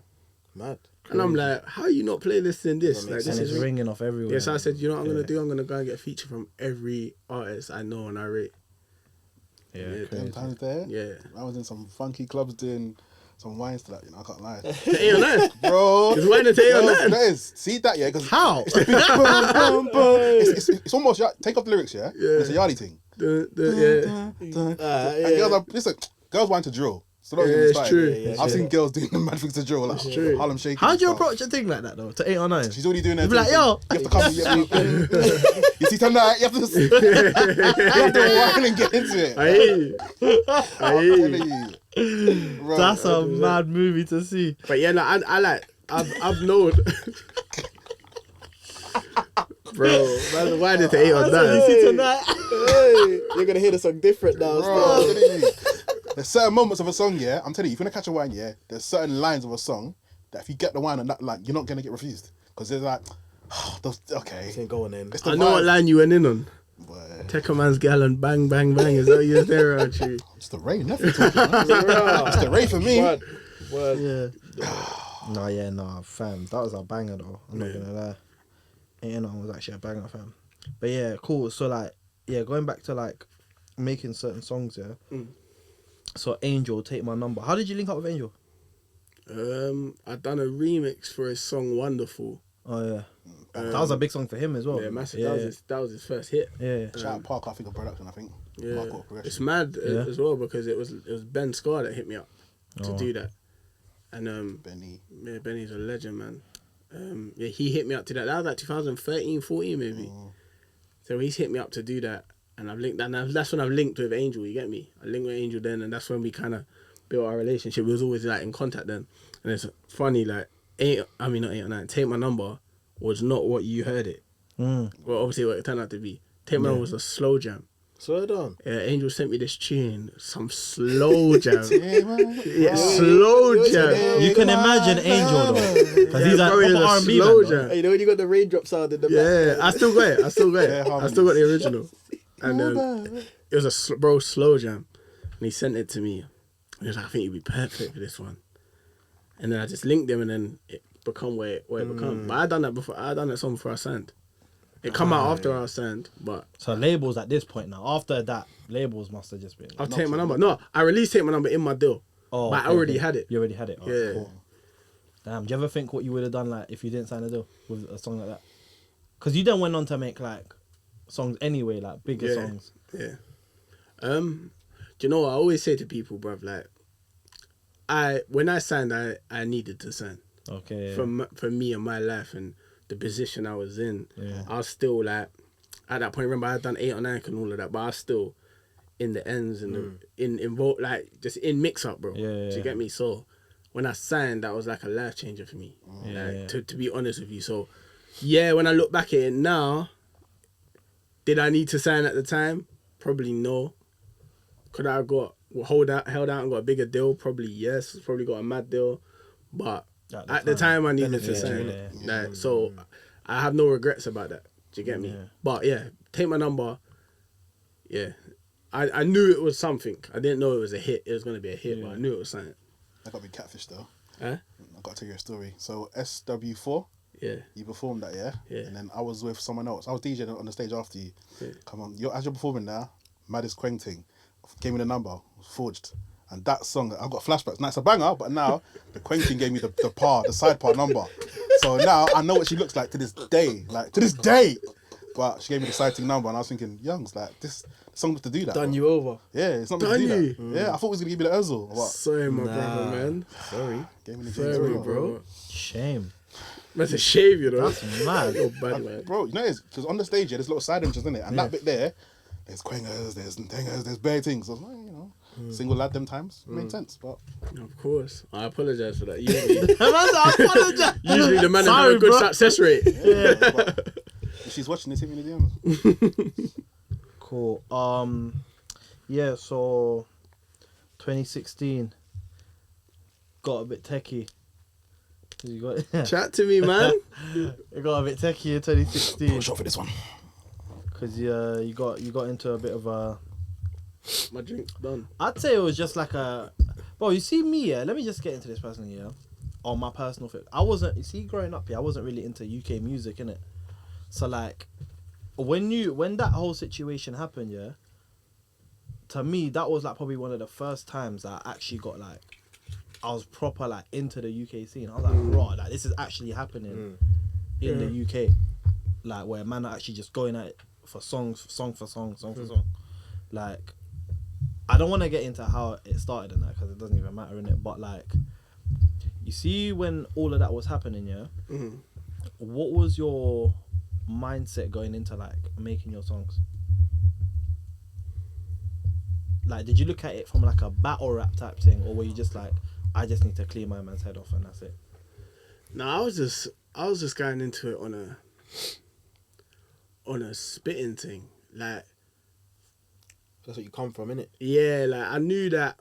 Mad. And I'm like, how are you not playlisting this? Like, And this it's is ringing off everywhere. Yeah, so I said, you know what I'm going to do? I'm going to go and get a feature from every artist I know and I rate. Yeah, Yeah, crazy. Them times there, Yeah. I was in some funky clubs doing some wines to that, you know, I can't lie. 8 or 9. Bro. It's wine to 8 or 9. That is. See that, yeah? Cause How? It's, a big boom, boom, boom. It's almost, take off the lyrics, yeah? Yeah. It's a Yardie thing. Yeah. And girls are, listen, girls want to drill. So don't Yeah, get me it's started. true. I've seen girls doing the mad things to drill, like true. Harlem Shaking. How'd you and stuff. approach a thing like that though? To 8 or 9? She's already doing her You'd be like, thing, yo. you have to come. You see tonight, you have to wine and get into it. I hear you. I'm telling you. Bro, That's a mad movie to see. But yeah, no, I like, I've known. Bro, man, why did 8 or 9? You see tonight. Hey, you're gonna hear the song different now. Bro, I'm telling you. There's certain moments of a song, yeah. I'm telling you, if you're gonna catch a wine, yeah, there's certain lines of a song that if you get the wine on that line, you're not gonna get refused. Because they're like, oh, those, okay. Ain't going in. It's the I know what vibe. line you went in on. Boy, Take a man's gal and bang, bang, bang. Is that what you're there, aren't you? it's the rain, nothing talking. It's the rain for me. Word. Yeah. Nah, fam. That was a banger though. I'm not gonna lie. 8 or 9 was actually a banger, fam. But yeah, cool. So like, yeah, going back to like making certain songs, yeah. So Angel, Take My Number. How did you link up with Angel? I done a remix for his song Wonderful. Oh yeah. That was a big song for him as well. Yeah, massive. Yeah. That was his first hit. Yeah. Shout out Park, I think, of production, I think. Yeah, Park of progression. it's mad Yeah. as well because it was Ben Scar that hit me up to do that, and Benny. yeah, Benny's a legend, man. Yeah, he hit me up to that. That was like 2013, 14 maybe. So he's hit me up to do that, and I've linked. And that's when I've linked with Angel. You get me? I linked with Angel then, and that's when we kind of built our relationship. We was always like in contact then, and it's funny like not 8 or 9. Take My Number was not what you heard it. Well, obviously what it turned out to be. Take My Number was a slow jam. Slow down. Yeah, Angel sent me this tune, some slow jam. Yeah, man. Yeah, slow jam. You can imagine Angel though, because he's like bro, proper it's a R&B slow man. Though. jam. Hey, you know when you got the raindrop sound in the Yeah, back? I still got it. I still got it. Yeah, I still got the original. And it was a slow jam, and he sent it to me. And he was like, I think you'd be perfect for this one. And then I just linked them, and then it become where it become. But I done that before. I done that song before I signed. It come out after I signed, but So labels at this point now. After that, labels must have just been. I'll Take My Number. No, I released Take My Number in my deal. Oh, but okay, I already okay. had it. You already had it. Oh, Yeah. Cool. Damn. Do you ever think what you would have done like if you didn't sign a deal with a song like that? Because you then went on to make like songs anyway, like bigger songs. Yeah. Do you know what I always say to people, bruv? Like, when I signed, I needed to sign. Okay. For me and my life and the position I was in. Yeah. I was still like, at that point, remember I had done 8 or 9 and all of that, but I was still in the ends and involved, like just in mix up, bro. Yeah. Do you get me? So when I signed, that was like a life changer for me. Yeah. To be honest with you. So yeah, when I look back at it now, did I need to sign at the time? Probably no. Could I have held out and got a bigger deal? Probably yes. Probably got a mad deal. But at the time I needed to sign. Like, so I have no regrets about that. Do you get me? Yeah. But yeah, Take My Number. Yeah. I knew it was something. I didn't know it was a hit. It was going to be a hit, but I knew it was something. I got to be catfish though. Huh? I got to tell you a story. So SW4, Yeah. you performed that, yeah? Yeah. And then I was with someone else. I was DJing on the stage after you. Yeah. Come on, as you're performing now, Maddest Quang thing. Gave me the number, was forged. And that song, I've got flashbacks. Now it's a banger, but now the Quentin gave me the side part number. So now I know what she looks like to this day. But she gave me the sighting number, and I was thinking, Young's like, this song was to do that. Done bro. you over. Yeah, it's not meant to do that. Yeah, I thought it was going to give me the Özil. But Sorry, my brother, man. Sorry. gave me the Sorry, James bro. Shame. That's a shame, you know. That's mad. You're bad, man. Bro, you know, because on the stage, there's little side entries, isn't it? And that bit there, there's quangers, there's ntangers, there's bare things. I was like, you know, single lad them times. Made sense, but... Of course. I apologise for that. Usually, I apologize. usually the man that have Sorry, a good bro. success rate. Yeah, but if she's watching this, hit me in the DMs. Cool. Yeah. So, 2016 got a bit techie. You got Chat to me, man. it got a bit techie in 2016 Shot for this one. because you got into a bit of a. My drink's done. I'd say it was just like a. Bro, you see me, yeah. Let me just get into this personally, yeah. On my personal thing, I wasn't. You see, growing up here, I wasn't really into UK music, innit. So like, when that whole situation happened, yeah. To me, that was like probably one of the first times that I actually got like, I was proper like into the UK scene. I was like, raw, like this is actually happening in the UK, like where man are actually just going at it for song for song. Like, I don't want to get into how it started and that because it doesn't even matter in it. But like, you see, when all of that was happening, yeah, what was your mindset going into like making your songs? Like, did you look at it from like a battle rap type thing, or were you just like, I just need to clear my man's head off and that's it? No, I was just going into it on a spitting thing. Like, That's what you come from, innit? yeah, like I knew that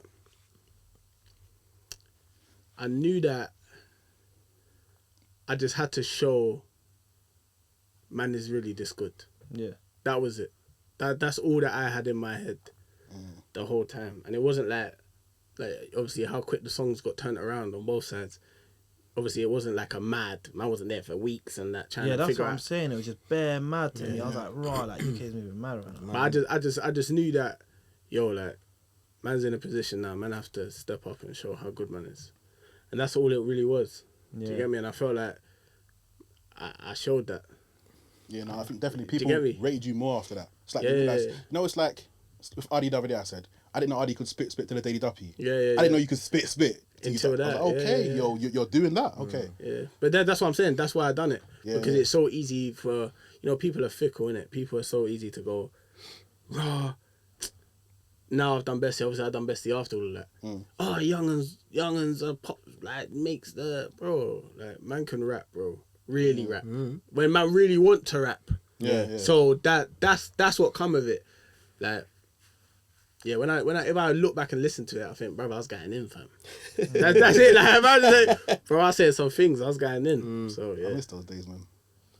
I just had to show man is really this good. Yeah. That was it. That's all that I had in my head the whole time. And it wasn't like obviously how quick the songs got turned around on both sides. Obviously it wasn't like a man wasn't there for weeks and that trying to that's figure what out. I'm saying. It was just bare mad to me. I was like, raw, like UK's moving mad right now. But I just knew that, yo, like, man's in a position now, man have to step up and show how good man is. And that's all it really was. Do you get me? And I felt like I showed that. Yeah, no, I think definitely Do you people get me? rated you more after that. It's like, Yeah, you realize, yeah. you know, it's like, with Adi the other day I said, I didn't know Adi could spit to the Daily Duppy. Yeah. I didn't know you could spit. Until that, I was like, okay, yeah. yo, you're doing that, okay. Yeah, but that's what I'm saying. That's why I done it. Yeah, because yeah. it's so easy for, people are fickle, innit? People are so easy to go, raw. Now I've done Bestie. Obviously, I've done Bestie after all of that. Oh, Youngens are pop, like, makes the, bro, like, man can rap, bro. Really rap. When man really want to rap. Yeah. So that's what come of it. Like, yeah, if I look back and listen to it, I think, bro, I was getting in, fam. That's it. Like, bro, I said some things, I was getting in. So yeah, I miss those days, man.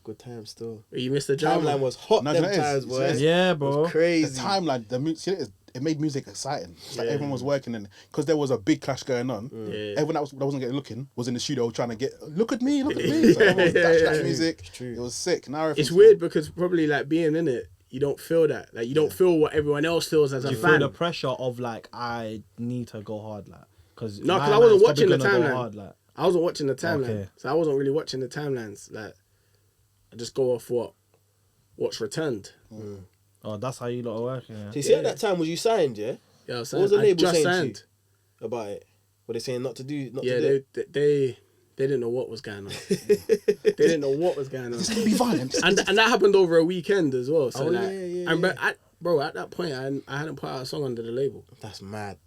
Good time still. you missed the drama. Timeline was hot No, them it is. times, boy. It's- Yeah, It bro. was crazy. The timeline, the music, it made music exciting. It's like everyone was working, and because there was a big clash going on, everyone that wasn't getting looking was in the studio trying to get, look at me. So everyone was that music. true. It was sick. Now It's weird because probably like being in it, you don't feel that. Like you don't feel what everyone else feels as a You fan. feel the pressure of like, I need to go hard, like, because No, 'cause I wasn't watching the Go timeline. hard, like. I wasn't watching the timeline, Okay. so I wasn't really watching the timelines. Like I just go off what's returned. Oh, that's how you lot are working. Yeah. So you see, at that time, was you signed, yeah? Yeah, I was What was the saying, I label just saying to signed. you about it? Were they saying not to do? Not Yeah, to do? they didn't know what was going on. They didn't know what was going on. It's gonna be violent. and that happened over a weekend as well. So Oh, like, yeah. and bro, at that point, I hadn't put out a song under the label. That's mad.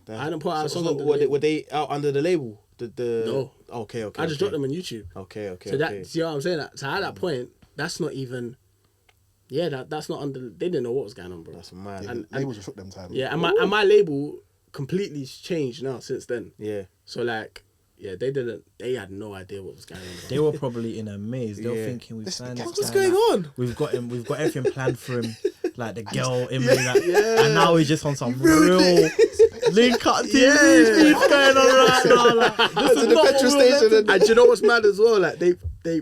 I hadn't put out a song So under the label. were they out under the label? No. Okay. I just dropped them on YouTube. Okay. So that, see what I'm saying? So at that point, that's not even. Yeah, that's not under. They didn't know what was going on, bro. That's mad. And- Labels were shook them time. Yeah, and my label completely changed now since then. Yeah. So like, yeah, they had no idea what was going on. Bro. They were probably in a maze. They were Yeah. thinking we've signed this What's guy, going like, on? We've got him. We've got everything planned for him. Like the girl in me, like, and now he's just on some real link up TV beef going on right now. Like, this is To the not petrol what we were station meant and And do you know what's mad as well? Like they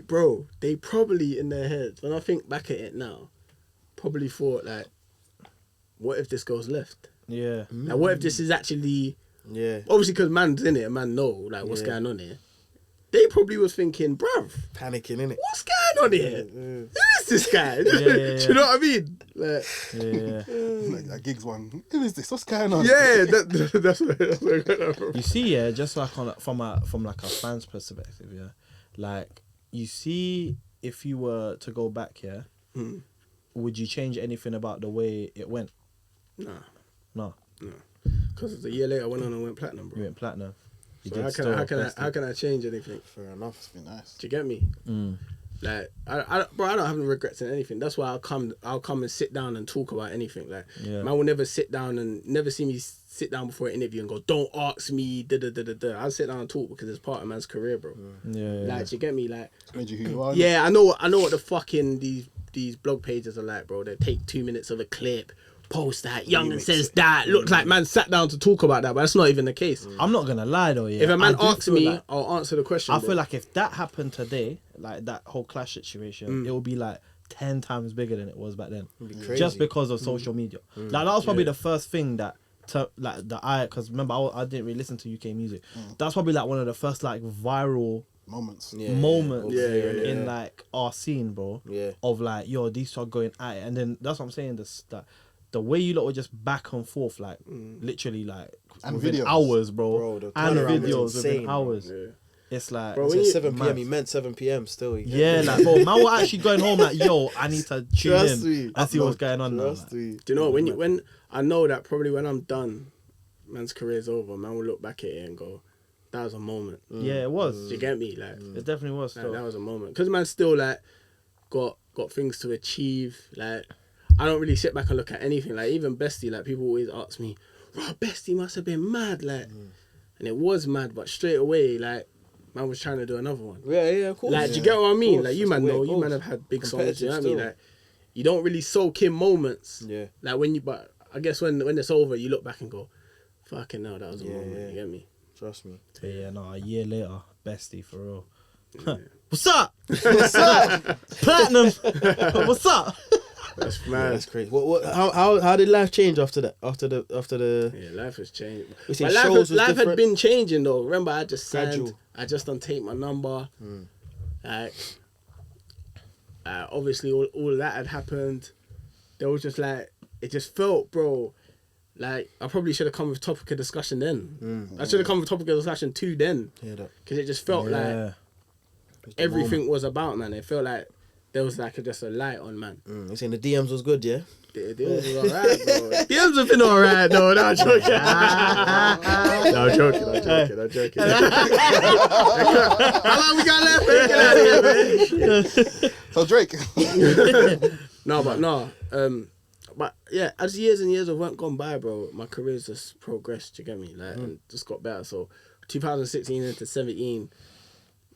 probably in their heads, when I think back at it now, probably thought like, what if this goes left? to- Yeah. Like, what if this is actually Yeah. Obviously, because man's in it, and man know like what's going on here. They probably was thinking, bruv, Panicking, innit? what's going on here? Who is this guy? Do you know what I mean? Like, Like that gigs one. Who is this? What's going on? yeah, that's what I got that from. You see, yeah, just like from like a fan's perspective, yeah, like you see, if you were to go back, yeah, would you change anything about the way it went? No. Because a year later, I went on and went platinum, bro. You went platinum. So how can I change anything? Fair enough. It's been nice. Do you get me? Like, I don't have any regrets in anything. That's why I'll come and sit down and talk about anything. Like, man will never sit down and never see me sit down before an interview and go, don't ask me, I'll sit down and talk because it's part of man's career, bro. Like, do you get me? Like, It's made you who you are. yeah, I know what the fucking these blog pages are like, bro. They take 2 minutes of a clip, post that, Yungen says that. Looks like man sat down to talk about that, but that's not even the case. I'm not gonna lie though, yeah. If a man I do asks feel me, like, I'll answer the question. I feel like if that happened today, like that whole clash situation, it would be like 10 times bigger than it was back then. Just because of social media. Like that was probably the first thing that because remember I didn't really listen to UK music. That's probably like one of the first like viral moments. In like our scene, bro. Yeah. Of like, yo, these two are going at it, and then that's what I'm saying. That the way you lot were just back and forth, like literally like And within videos. hours, bro. The And turnaround was videos insane, within bro. hours. It's like, Bro, It when said you- 7 p.m. mad. He meant 7 p.m. still. yeah, like, bro, man were actually going home like, yo, I need to tune Trust in me. and see what's going on now. Trust Like. me. Do you know when I know that probably when I'm done, man's career's over, man will look back at it and go, that was a moment. Yeah, it was. Do you get me? Like, It definitely was. like, Still. that was a moment. Because man still like got things to achieve. Like, I don't really sit back and look at anything. Like, even Bestie, like people always ask me, bro, Bestie must have been mad. Like, and it was mad, but straight away, like, man was trying to do another one. Yeah, of course. Like, do you get what I mean? course, Like, you that's man the way know, it you man goes. have had big songs, you know what I Competitive mean? Like, you don't really soak in moments. Yeah. Like, but I guess when it's over, you look back and go, fucking hell, that was a moment, yeah. you get me? Trust me. But yeah, no, a year later, Bestie for real. What's up? What's up? Platinum. What's up? That's Yeah, mad. that's crazy. How did life change after that? After the Yeah, life has changed. We see But shows was life had different. been changing though. Remember, I just signed. Gradual. I just done take my number. Like, obviously, all that had happened. There was just like it just felt, bro. Like I probably should have come with topic of discussion then. I should have come with topic of discussion too then, Yeah, that. because it just felt like everything was about, man. It felt like there was like just a light on, man. You saying the DMs was good, yeah? The DMs was alright, bro. DMs have been alright, though. No, I'm joking. No, I'm joking. How long we got left? Get out of here, man. So Drake. But yeah, as years and years have went gone by, bro, my career's just progressed. You get me? Like, and just got better. So, 2016 into 17,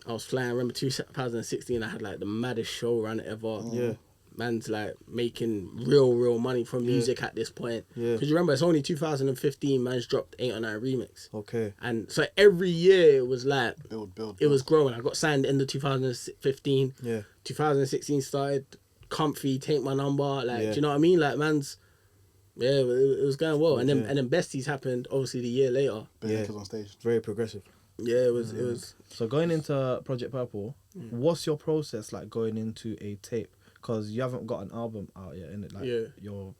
I was flying. I remember 2016, I had like the maddest show run ever. Yeah. Man's like making real money from music at this point. Yeah. Because you remember, it's only 2015, man's dropped 8 or 9 remix. Okay. And so every year it was like, Build. it was growing. I got signed in the 2015. Yeah. 2016 started comfy, take my number. Like, Yeah. do you know what I mean? Like, man's, yeah, it was going well. And then Besties happened, obviously, the year later. Yeah. Because on stage. Very progressive. Yeah, it was. So going into Project Purple, what's your process like going into a tape? Because you haven't got an album out yet, innit? Like, you're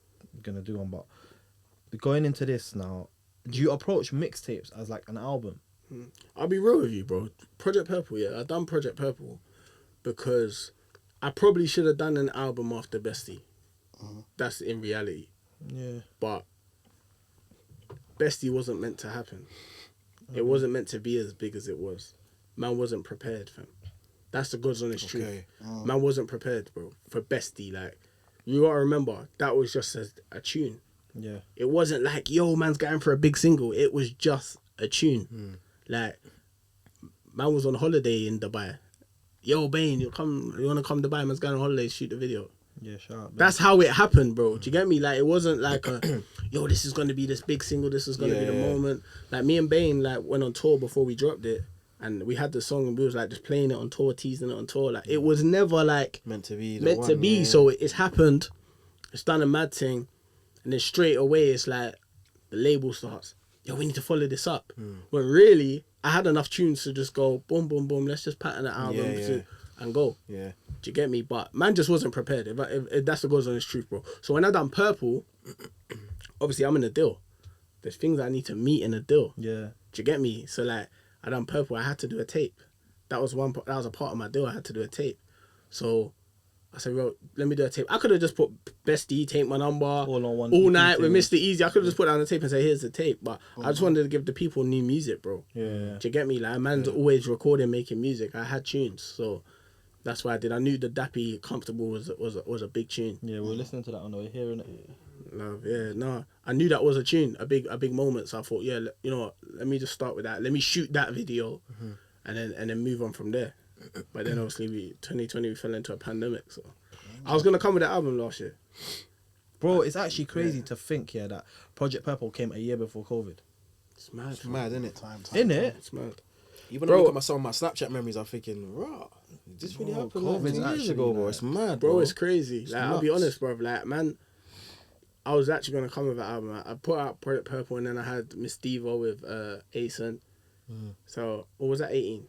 gonna do one, but going into this now, do you approach mixtapes as like an album? I'll be real with you, bro. Project Purple, yeah. I done Project Purple because I probably should have done an album after Bestie. That's in reality. Yeah. But Bestie wasn't meant to happen. It wasn't meant to be as big as it was. Man wasn't prepared, fam. That's the God's honest truth. Man wasn't prepared, bro, for Bestie. Like, you gotta remember, that was just a tune. Yeah. It wasn't like, yo, man's going for a big single. It was just a tune. Like, man was on holiday in Dubai. Yo, Bane, you wanna come Dubai? Man's going on holiday, shoot the video. Yeah, shout out. That's how it happened, bro. Do you get me? Like, it wasn't like a, yo, this is gonna be this big single. This is gonna be the moment. Like, me and Bane like went on tour before we dropped it, and we had the song and we was like just playing it on tour, teasing it on tour. Like, it was never like Meant to be. Yeah. So it's happened. It's done a mad thing, and then straight away it's like the label starts. yo, we need to follow this up. When really, I had enough tunes to just go, boom, boom, boom, let's just pattern the album and go. Yeah. Do you get me? But man just wasn't prepared. If that's the goes on his truth, bro. So when I done Purple, obviously I'm in a deal. There's things that I need to meet in a deal. Yeah. Do you get me? So like, I done Purple, I had to do a tape. That was a part of my deal. I had to do a tape. So I said, bro, let me do a tape. I could have just put Bestie, Take My Number, All on one All EP Night with thing. Mr. Easy. I could have just put down the tape and say, here's the tape. But I just wanted to give the people new music, bro. Yeah. Do you get me? Like, a man's always recording, making music. I had tunes, so that's why I did. I knew the Dappy Comfortable was a big tune. Yeah, we're listening to that on the way here, innit? No. I knew that was a tune, a big moment. So I thought, yeah, you know what? Let me just start with that. Let me shoot that video, and then move on from there. But then obviously 2020 we fell into a pandemic. So I was gonna come with the album last year. Bro, it's actually crazy to think, that Project Purple came a year before COVID. It's mad. It's mad, isn't it? Time. Innit? It's mad. Even Bro. when I look at some of my Snapchat memories, I'm thinking, rah, this really happened like COVID's 2 years actually ago, bro. like- It's mad, Bro, it's crazy. Like, I'll be nuts. honest, bro. Like, man, I was actually gonna come with an album. I put out Project Purple, and then I had Miss Devo with Asen. So, or was that 18?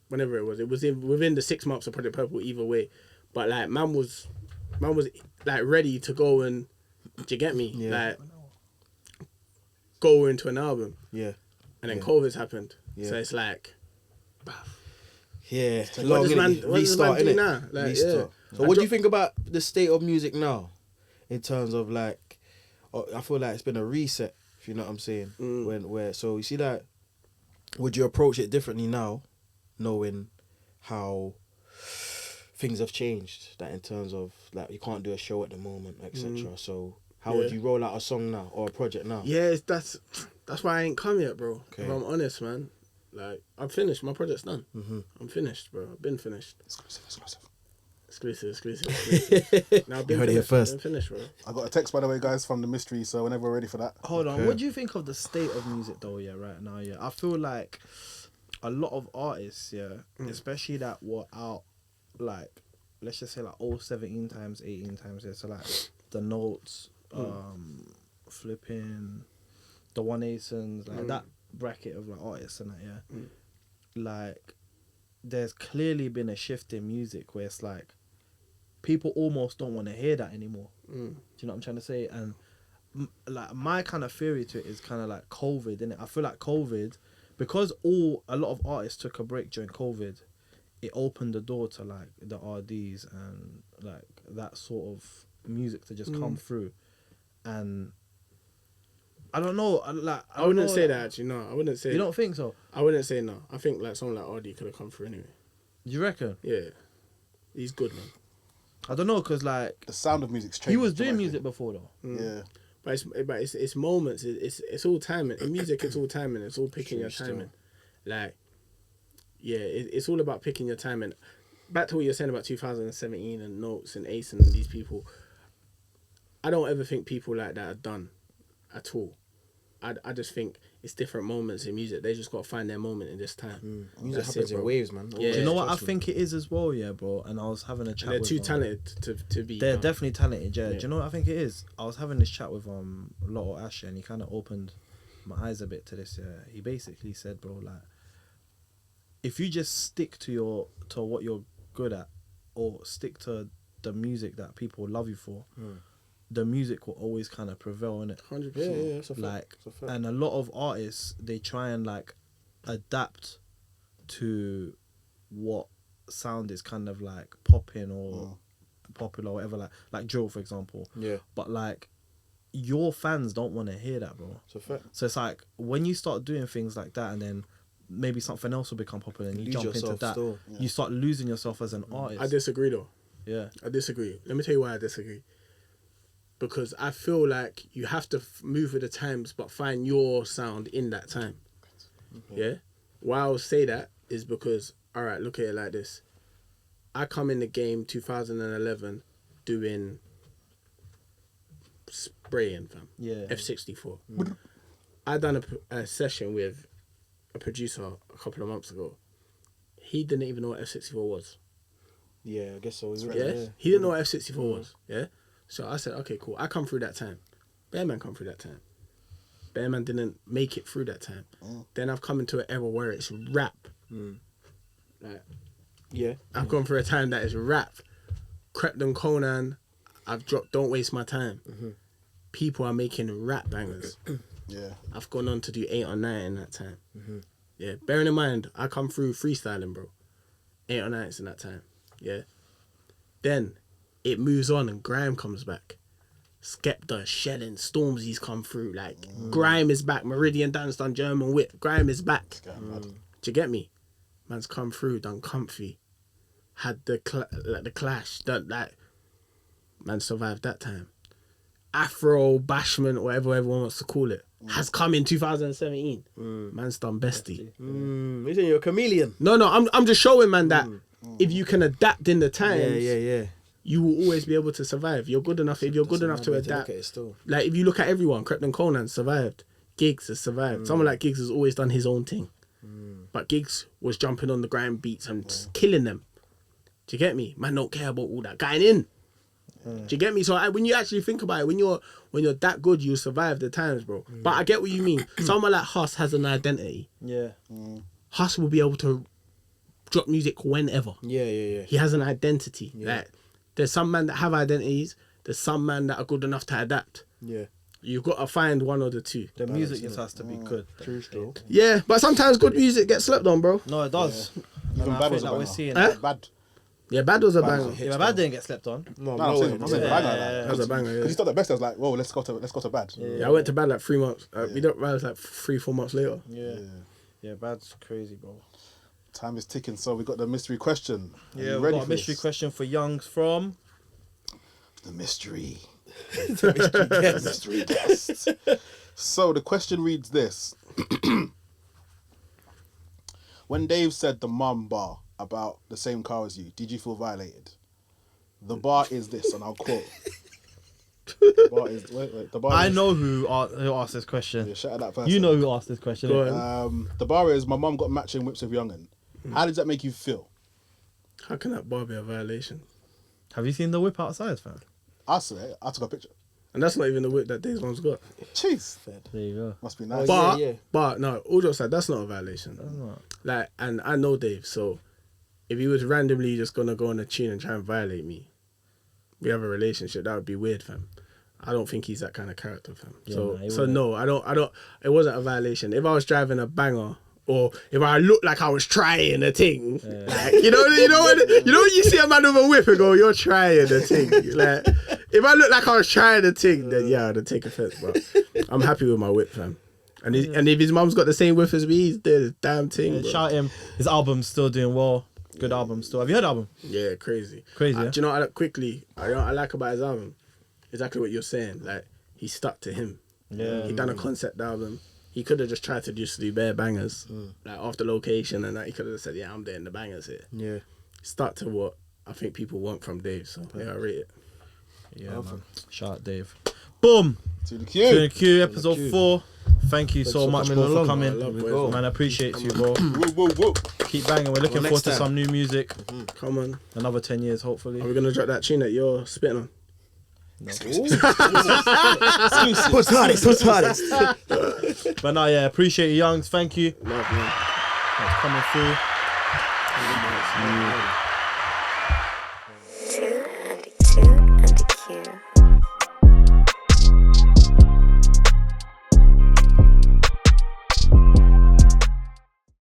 Whenever it was within the 6 months of Project Purple. Either way, but like, man was like ready to go and, do you get me? Yeah. Like, go into an album, Yeah. and then COVID's happened. Yeah. So it's like, Yeah. what Long, does innit? man do innit? now? Like, Restart. yeah. So what do you think about the state of music now, in terms of like, I feel like it's been a reset. If you know what I'm saying. So you see that, would you approach it differently now, knowing how things have changed? That in terms of like, you can't do a show at the moment, etc. So how would you roll out a song now or a project now? Yeah, that's why I ain't come yet, bro. Okay. If I'm honest, man. Like, I'm finished. My project's done. I'm finished, bro. I've been finished. Exclusive. Now I've been heard it here finished. first. I've been finished, bro. I got a text, by the way, guys, from the mystery, so whenever we're ready for that. Hold on, Okay. what do you think of the state of music though, right now, I feel like a lot of artists, especially that were out, like, let's just say like 17 times, 18 times, so like the Notes, flipping, the 1-ASons, like that bracket of like artists and that, like, there's clearly been a shift in music where it's like, people almost don't want to hear that anymore. Do you know what I'm trying to say? And like, my kind of theory to it is kind of like COVID, innit? I feel like COVID, because a lot of artists took a break during COVID, it opened the door to like the RDs and like that sort of music to just come through. And I don't know, I wouldn't say that, actually. No, I wouldn't say. You don't think so? I wouldn't say no. I think like someone like RD could have come through anyway. You reckon? Yeah, he's good, man. I don't know, cause like The sound of music's changed. he was doing dramatically. music before though. Yeah. But it's moments. It's all timing. In music, it's all timing. It's all picking your timing. Like, yeah, it's all about picking your timing. Back to what you're saying about 2017 and Notes and Ace and these people. I don't ever think people like that are done, at all. I just think it's different moments in music. They just got to find their moment in this time. Music That's happens it, in bro. waves, man. Yeah. Do you know what I Trust me. think it is as well, bro? And I was having a chat And they're with too talented to be. They're definitely talented, yeah. Do you know what I think it is? I was having this chat with Lotto Asher, and he kind of opened my eyes a bit to this. Yeah, he basically said, bro, like, if you just stick to what you're good at, or stick to the music that people love you for, the music will always kind of prevail, innit? 100%. Yeah, that's a fact. Like, That's a fact. and a lot of artists, they try and like adapt to what sound is kind of like popping or popular or whatever, like drill, for example. Yeah, But like, your fans don't want to hear that, bro. it's a fact. So it's like, when you start doing things like that, and then maybe something else will become popular, and you Lose jump into yourself that, still. you start losing yourself as an artist. I disagree, though. Yeah. I disagree. Let me tell you why I disagree. Because I feel like you have to move with the times, but find your sound in that time. Yeah? Why I'll say that is because, all right, look at it like this. I come in the game 2011 doing spraying, fam. Yeah. F64. I done a session with a producer a couple of months ago. He didn't even know what F64 was. Yeah, I guess so. Yeah? He didn't know what F64 was. Yeah? So I said, okay, cool. I come through that time. Bearman come through that time. Bear Man didn't make it through that time. Then I've come into an era where it's rap. Like, Yeah. I've gone through a time that is rap. Krypton Conan, I've dropped Don't Waste My Time. People are making rap bangers. Yeah. I've gone on to do 8 or 9 in that time. Yeah, bearing in mind, I come through freestyling, bro. 8 or 9 in that time. Yeah. Then it moves on and Grime comes back. Skepta, Shelling, Stormzy's come through. Like, Grime is back. Meridian Dance done German Whip. Grime is back. Do you get me? Man's come through, done Comfy. Had the Clash. Man survived that time. Afro, Bashment, whatever everyone wants to call it, has come in 2017. Man's done Bestie. You saying you're a chameleon? No, I'm just showing, man, that if you can adapt in the times, Yeah. you will always be able to survive. You're good enough. If you're good enough to adapt, like if you look at everyone, Krypton Conan survived. Giggs has survived. Someone like Giggs has always done his own thing, but Giggs was jumping on the Grime beats and just killing them. Do you get me? Man, don't care about all that going in. Do you get me? So when you actually think about it, when you're that good, you survive the times, bro. But I get what you mean. Someone like Huss has an identity. Yeah. Huss will be able to drop music whenever. Yeah. He has an identity. Like, there's some men that have identities. There's some men that are good enough to adapt. Yeah. You've got to find one or the two. The music just has to be good. True still. Yeah, but sometimes good music gets slept on, bro. No, it does. Even And I Bad think was a that we're banger. seeing Huh? that. Bad. Yeah, Bad was a banger. Yeah, Bad didn't get slept on. No, No, I'm saying no, it's a yeah. banger. That was a banger, yeah. Because he thought the best. I was like, whoa, let's go to Bad. Yeah, I went to Bad like 3 months. We don't realize like 3-4 months later. Yeah, Bad's crazy, bro. Time is ticking, so we got the mystery question. Are Yeah, you we've ready got a for mystery this? question for Youngs from... The mystery. The mystery guest. So the question reads this. When Dave said the mum bar about the same car as you, did you feel violated? The bar is this, and I'll quote. The bar is, the bar I is, know who asked this question. Yeah, shout out that person. You know who asked this question. Go innit? on. The bar is, my mum got matching whips with Yungen. How does that make you feel? How can that bar be a violation? Have you seen the whip outside, fam? I swear, I took a picture. And that's not even the whip that Dave's mom's got. Jeez. There you go. Must be nice. But, yeah. but no, all jokes aside, that's not a violation. Like, and I know Dave, so if he was randomly just gonna go on a tune and try and violate me, we have a relationship, that would be weird, fam. I don't think he's that kind of character, fam. Yeah, So, nah, he so wouldn't. no, I don't. It wasn't a violation. If I was driving a banger, or if I looked like I was trying a thing, like you know when you see a man with a whip and go, "You're trying a thing." Like, if I look like I was trying a thing, then yeah, I'd take offense. But I'm happy with my whip, fam. And if his mum's got the same whip as me, he's doing his damn thing. Bro. Shout him. His album's still doing well. Good album still. Have you heard the album? Yeah, crazy. Crazy, yeah? Do you know what I like about his album? Exactly what you're saying. Like, he stuck to him. Yeah. He done a concept album. He could have just tried to just do bare bangers, like off the location, and that he could have said, "Yeah, I'm doing the bangers here." Yeah. Stuck to what I think people want from Dave. So yeah, I rate it. Yeah, man. Shout out Dave. Boom. To the 2&AQ, queue. episode 4. Thank you so for much, coming bro, for along. coming. I love boys, Man, I appreciate you, bro. Whoa, whoa, whoa. Keep banging. We're looking Well, forward next to time. some new music. Come on, Another 10 years, hopefully. are we gonna drop that tune that you're spitting on? What's hardest? But no, yeah, appreciate you, Youngs. Thank you. Love, man. Thanks for coming through.